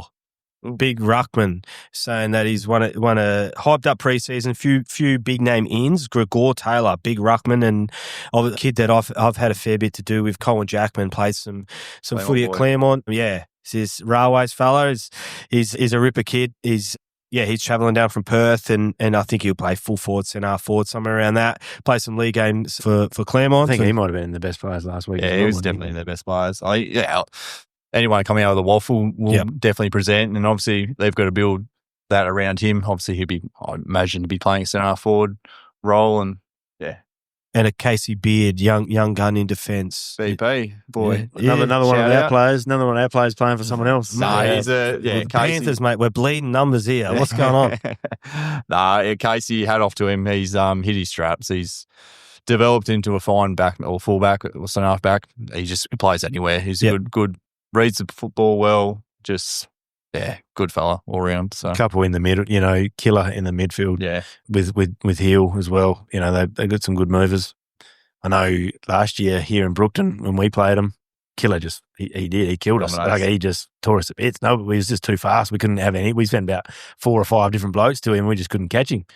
Big ruckman, saying that he's won a hyped up preseason, few big name ins. Gregor Taylor, big ruckman, and a kid that I've had a fair bit to do with. Colin Jackman plays some footy at Claremont. Yeah, he's this Railways fellow. He's a ripper kid. He's travelling down from Perth, and I think he'll play full forward, centre forward, somewhere around that. Play some league games for Claremont. I think he might have been the best players last week. Yeah, he was definitely in the best players. Anyone coming out of the waffle will definitely present, and obviously they've got to build that around him. Obviously he'll be, I imagine, to be playing centre forward role, and and a Casey Beard, young gun in defence. BP boy, another one of our players. Another one of our players playing for someone else. He's Casey. Panthers, mate. We're bleeding numbers here. What's going on? Casey, hat off to him. He's hit his straps. He's developed into a fine back or fullback or centre half back. He just plays anywhere. He's a good. Reads the football well, just, good fella all around. So. Couple in the middle, killer in the midfield with Hill as well. They've got some good movers. I know last year here in Brookton when we played him, killer he killed us. Like he just tore us to bits. No, he was just too fast. We couldn't have any. We spent about 4 or 5 different blokes to him. We just couldn't catch him.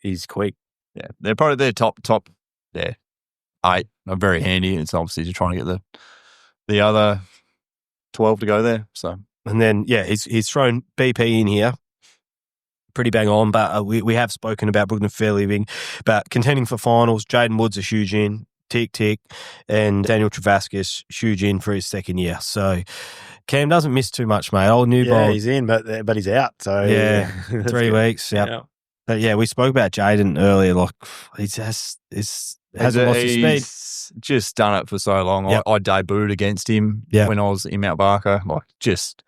He's quick. Yeah, they're probably their top 8 are very handy. It's obviously just trying to get the other 12 to go there. So, and then he's thrown BP in here, pretty bang on. But we have spoken about Brookton fairly being about contending for finals. Jaden Wood's a huge in. tick, and Daniel Travascus, huge in for his second year. So Cam doesn't miss too much, mate. Old new Yeah, bowl. he's in, but he's out. So Yeah, that's 3 good. weeks. Yep. Yeah. But yeah, we spoke about Jaden earlier. Like, he hasn't lost his speed. He's just done it for so long. Yep. I debuted against him Yep. when I was in Mount Barker. Like, just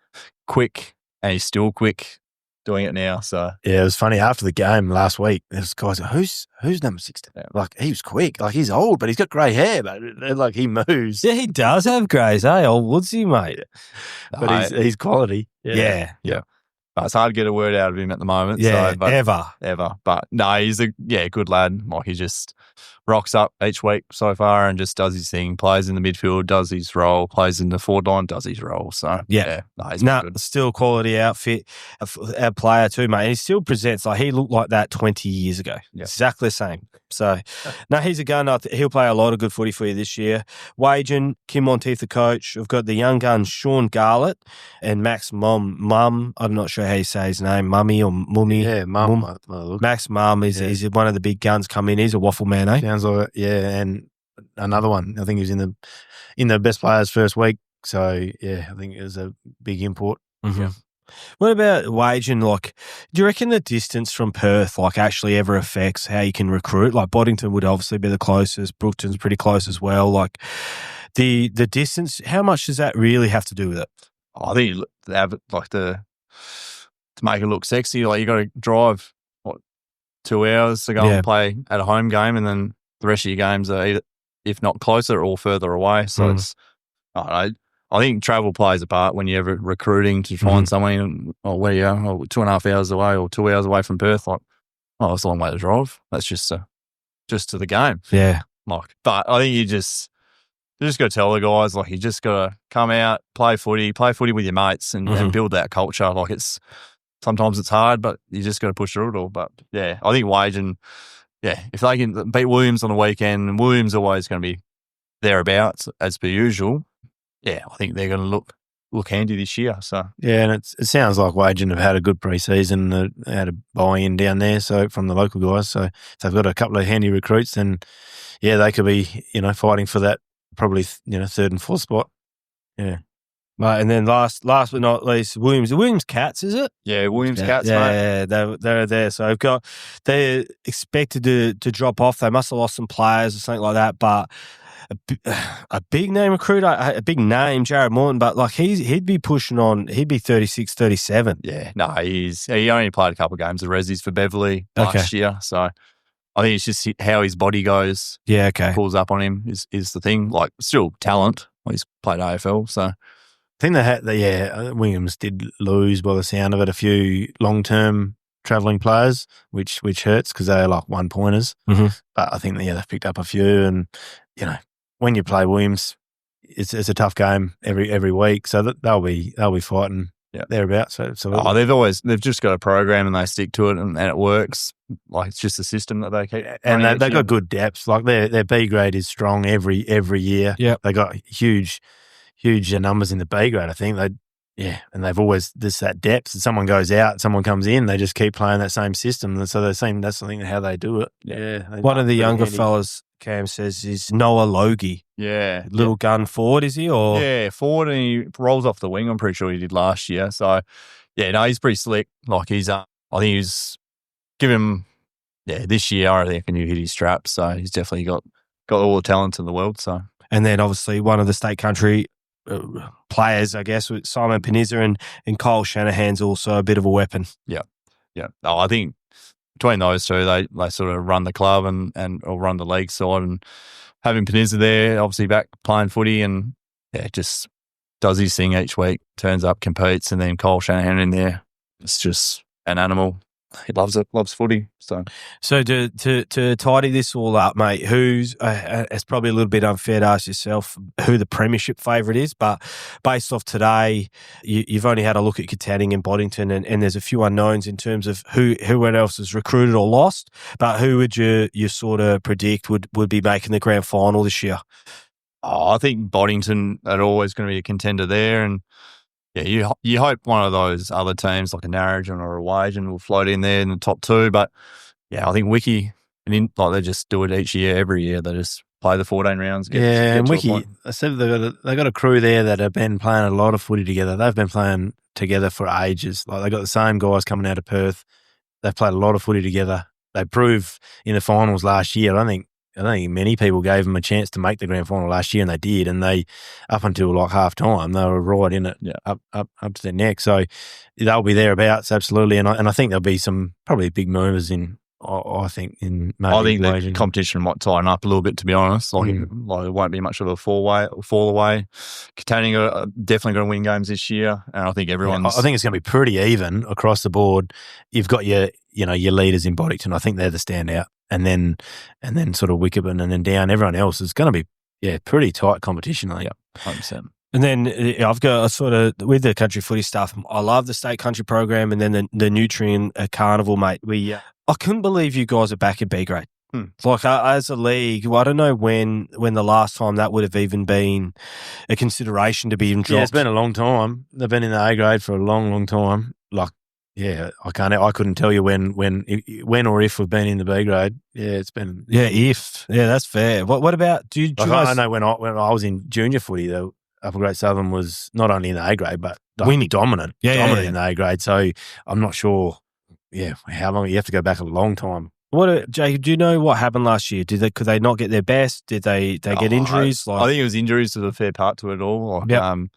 quick, and he's still quick doing it now. So Yeah, it was funny. After the game last week, there's guys like, who's number 16? Yeah. Like, he was quick. Like, he's old, but he's got grey hair, but like, he moves. Yeah, he does have greys, eh? Old Woodsy, mate. But he's quality. Yeah. but it's hard to get a word out of him at the moment. Yeah, so, but ever. But no, he's a good lad. Like, he just rocks up each week so far and just does his thing, plays in the midfield, does his role, plays in the forward line, does his role. So, Yeah. no, he's been good. Still quality outfit, a player too, mate. And he still presents like he looked like that 20 years ago. Yeah. Exactly the same. So, no, he's a gun. He'll play a lot of good footy for you this year. Wagen, Kim Monteith, the coach. We've got the young gun, Sean Garlett, and Max Mum. I'm not sure how you say his name, Mummy or Mummy. Yeah, Mum. Max Mum is one of the big guns coming in. He's a waffle man, eh? Sounds like it. Yeah, and another one. I think he was in the best players first week. So, yeah, I think it was a big import. Mm-hmm. Yeah. What about Wagen? Like, do you reckon the distance from Perth actually ever affects how you can recruit? Like, Boddington would obviously be the closest. Brookton's pretty close as well. Like, the distance, how much does that really have to do with it? I think they have it to make it look sexy. Like, you got to drive 2 hours to go and play at a home game, and then the rest of your games are either, if not closer or further away. So it's, I don't know. I think travel plays a part when you're ever recruiting to find someone, where you are, 2.5 hours away or 2 hours away from Perth. Like, it's a long way to drive. That's just to the game. Yeah. Like, but I think you just got to tell the guys, like, you just got to come out, play footy with your mates, and build that culture. Like, sometimes it's hard, but you just got to push through it all. But yeah, I think Wagen, if they can beat Williams on the weekend, and Williams always going to be thereabouts as per usual. Yeah, I think they're going to look handy this year. So Yeah, and it sounds like Wagen have had a good pre-season. They had a buy-in down there, so from the local guys. So if they've got a couple of handy recruits, then yeah, they could be fighting for that probably third and fourth spot. Yeah. Right, and then last but not least, Williams. The Williams Cats, is it? Yeah, Williams Cats, mate. Yeah, they're there. So they're expected to drop off. They must have lost some players or something like that, but a big name recruit, a big name, Jared Morton, but like he'd be pushing on, he'd be 36, 37. Yeah, no, he only played a couple of games of resis for Beverley last year. So I think it's just how his body goes. Yeah, okay. Pulls up on him is the thing. Like, still talent. He's played AFL, so I think they had Williams did lose by the sound of it a few long-term travelling players, which hurts because they're like one-pointers. Mm-hmm. But I think they've picked up a few, and when you play Williams, it's a tough game every week, so they'll be fighting thereabouts. So they've just got a program and they stick to it, and it works. Like, it's just a system that they keep. And they've got good depth. Like their B grade is strong every year. Yeah, they got huge numbers in the B grade. I think and they've always just that depth. If someone goes out, someone comes in, they just keep playing that same system. And so that's the thing how they do it. Yeah, one of the younger fellas, Cam says, is Noah Logie. Yeah, little gun forward, is he? Or forward, and he rolls off the wing. I'm pretty sure he did last year. So yeah, no, he's pretty slick. Like, he's I think he's given him this year. I reckon you hit his straps. So he's definitely got all the talent in the world. So, and then obviously one of the state country players, I guess, with Simon Peniza and Kyle Shanahan's also a bit of a weapon. Yeah. Oh, I think between those two, they sort of run the club and or run the league side, and having Peniza there, obviously back playing footy, and just does his thing each week, turns up, competes, and then Kyle Shanahan in there. It's just an animal. He loves it, loves footy. So to tidy this all up, mate, who's it's probably a little bit unfair to ask yourself who the premiership favourite is, but based off today, you've only had a look at Katanning and Boddington, and there's a few unknowns in terms of who else has recruited or lost, but who would you sort of predict would be making the grand final this year? Oh, I think Boddington are always going to be a contender there, and yeah, you hope one of those other teams like a Narrogin or a Wagen will float in there in the top two. But yeah, I think Wiki, they just do it every year. They just play the 14 rounds. And to a Wiki, point. I said they got a crew there that have been playing a lot of footy together. They've been playing together for ages. Like they got the same guys coming out of Perth. They've played a lot of footy together. They proved in the finals last year. I don't think many people gave them a chance to make the grand final last year, and they did. And they, up until like half time, they were right in it, up to their neck. So they'll be thereabouts, absolutely. And I think there'll be some probably big movers in. I think in maybe I think the competition might tighten up a little bit, to be honest. Like it won't be much of a fall away. Catania definitely going to win games this year, and I think everyone's. I think it's going to be pretty even across the board. You've got your leaders in Boddington. I think they're the standout, and then sort of Wickerburn, and then down. Everyone else is going to be pretty tight competition. I think. 100%. And then I've got a sort of, with the country footy stuff, I love the state country program, and then the nutrient carnival, mate. I couldn't believe you guys are back in B grade. Like as a league, I don't know when the last time that would have even been a consideration to be dropped. Yeah, it's been a long time. They've been in the A grade for a long, long time. Like, yeah, I couldn't tell you when or if we've been in the B grade. Yeah, it's been. Yeah, that's fair. What about do you guys? I know when I was in junior footy, the Upper Great Southern was not only in the A grade but winning, dominant in the A grade. So I'm not sure. Yeah, how long? You have to go back a long time. Jay, do you know what happened last year? Could they not get their best? Did they get injuries? I think it was injuries to the fair part to it all. Like,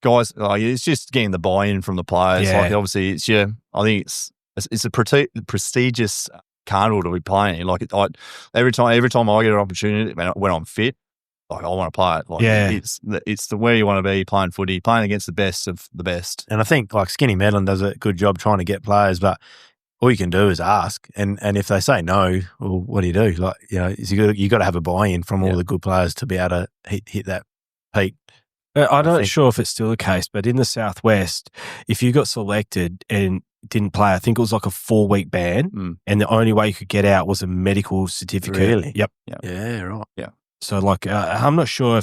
guys, like it's just getting the buy-in from the players. Yeah. Like obviously, I think it's a prestigious carnival to be playing. Like every time I get an opportunity when I'm fit, like I want to play it. Like it's the where you want to be playing footy, playing against the best of the best. And I think like Skinny Medlin does a good job trying to get players, but all you can do is ask. And if they say no, well, what do? Like, you got to have a buy-in from all the good players to be able to hit that peak. I'm not sure if it's still the case, but in the Southwest, if you got selected and didn't play, I think it was like a 4-week ban, and the only way you could get out was a medical certificate. Really? Yep. Yeah, right. Yeah. So like, I'm not sure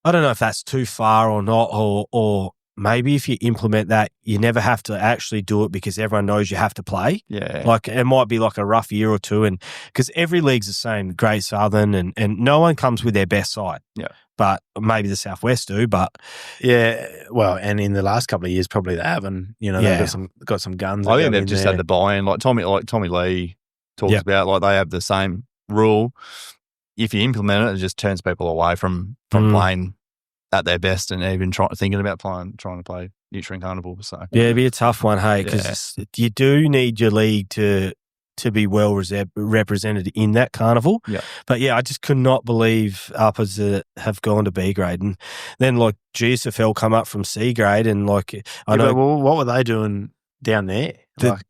I don't know if that's too far or not, or maybe if you implement that, you never have to actually do it because everyone knows you have to play. Yeah. Like it might be like a rough year or two, and because every league's the same, Great Southern, and no one comes with their best side. Yeah. But maybe the Southwest do. But yeah, well, and in the last couple of years, probably they haven't. They've got some guns. I think they've just had the buy-in. Like Tommy Lee talks about, like they have the same rule. If you implement it, it just turns people away from playing at their best and even thinking about trying to play Nutrient Carnival. So yeah, it'd be a tough one, hey, because you do need your league to be well represented in that carnival. Yeah. But yeah, I just could not believe uppers have gone to B grade, and then like UGSFL come up from C grade, and like I know. Well, what were they doing down there?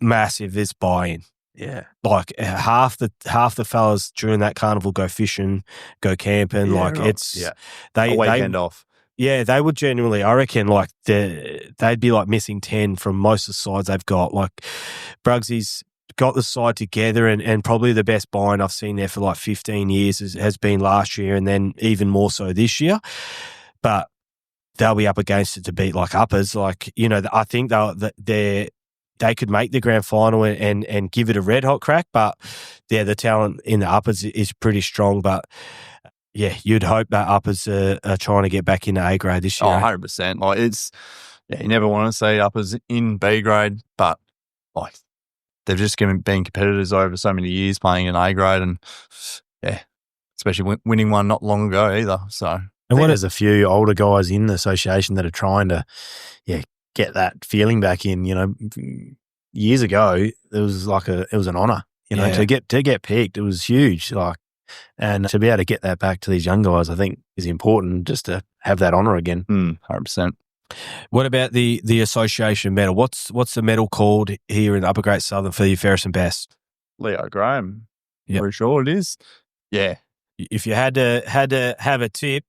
Massive. There's buy-in. Yeah, like half the fellas during that carnival go fishing, go camping. It's a weekend off. Yeah, they would genuinely. I reckon like they'd be like missing 10 from most of the sides they've got. Like Brugsy's got the side together, and probably the best buy-in I've seen there for like 15 years has been last year, and then even more so this year. But they'll be up against it to beat like uppers. Like I think they could make the grand final and give it a red hot crack, but the talent in the uppers is pretty strong. But yeah, you'd hope that uppers are trying to get back into A grade this year. 100%. Like you never want to see uppers in B grade, but like they've just been competitors over so many years playing in A grade, and especially winning one not long ago either. So there's a few older guys in the association that are trying to, get that feeling back in. Years ago, it was an honour. To get picked, it was huge. And to be able to get that back to these young guys, I think is important, just to have that honour again. 100%. What about the association medal? What's the medal called here in the Upper Great Southern for your fairest and best? Leo Graham. Yep. Pretty sure it is. Yeah. If you had to have a tip,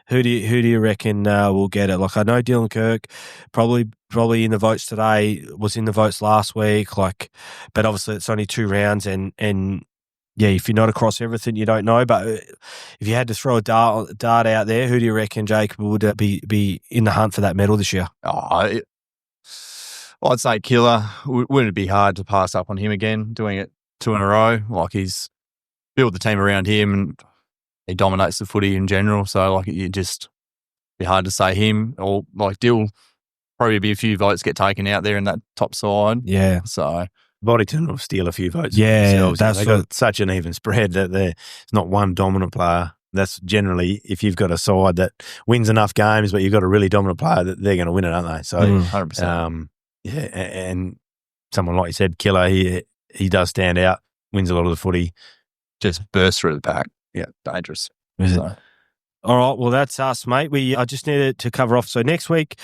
who do you reckon will get it? Like I know Dylan Kirk probably in the votes today, was in the votes last week. But obviously it's only 2 rounds, and yeah, if you're not across everything, you don't know. But if you had to throw a dart out there, who do you reckon, Jake, would be in the hunt for that medal this year? I'd say Killer. Wouldn't it be hard to pass up on him again, doing it 2 in a row? Like he's built the team around him, and he dominates the footy in general. So like it just be hard to say him or like Dill. Probably be a few votes get taken out there in that top side. Yeah. So Boddington will steal a few votes. Yeah, themselves. that's They've got such an even spread that there's not one dominant player. That's generally, if you've got a side that wins enough games, but you've got a really dominant player, that they're going to win it, aren't they? So, 100%. Yeah, and someone like you said, Killer, he does stand out, wins a lot of the footy. Just bursts through the back. Yeah. Dangerous. Is it? All right, well, that's us, mate. I just needed to cover off. So next week,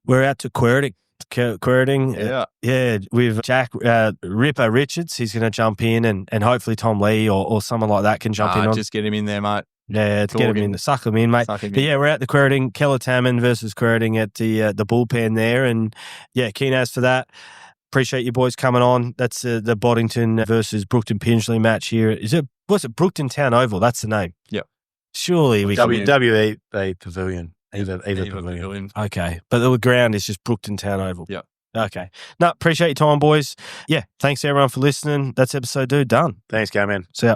we're out to Querting. Yeah, with Jack Ripper Richards. He's going to jump in, and hopefully Tom Lee or someone like that can jump in on. Just get him in there, mate. Yeah, to get him in, suck him in, mate. But yeah, we're at the Querting, Keller Tamman versus Querting at the bullpen there, and yeah, keen as for that. Appreciate you boys coming on. That's the Boddington versus Brookton Pingelly match here. Was it Brookton Town Oval? That's the name. Yep. Surely we can. WEA Pavilion. Either Pavilion. Okay. But the ground is just Brookton Town Oval. Yep. Okay. No, appreciate your time, boys. Yeah. Thanks everyone for listening. That's episode 2 done. Thanks, go man. See ya.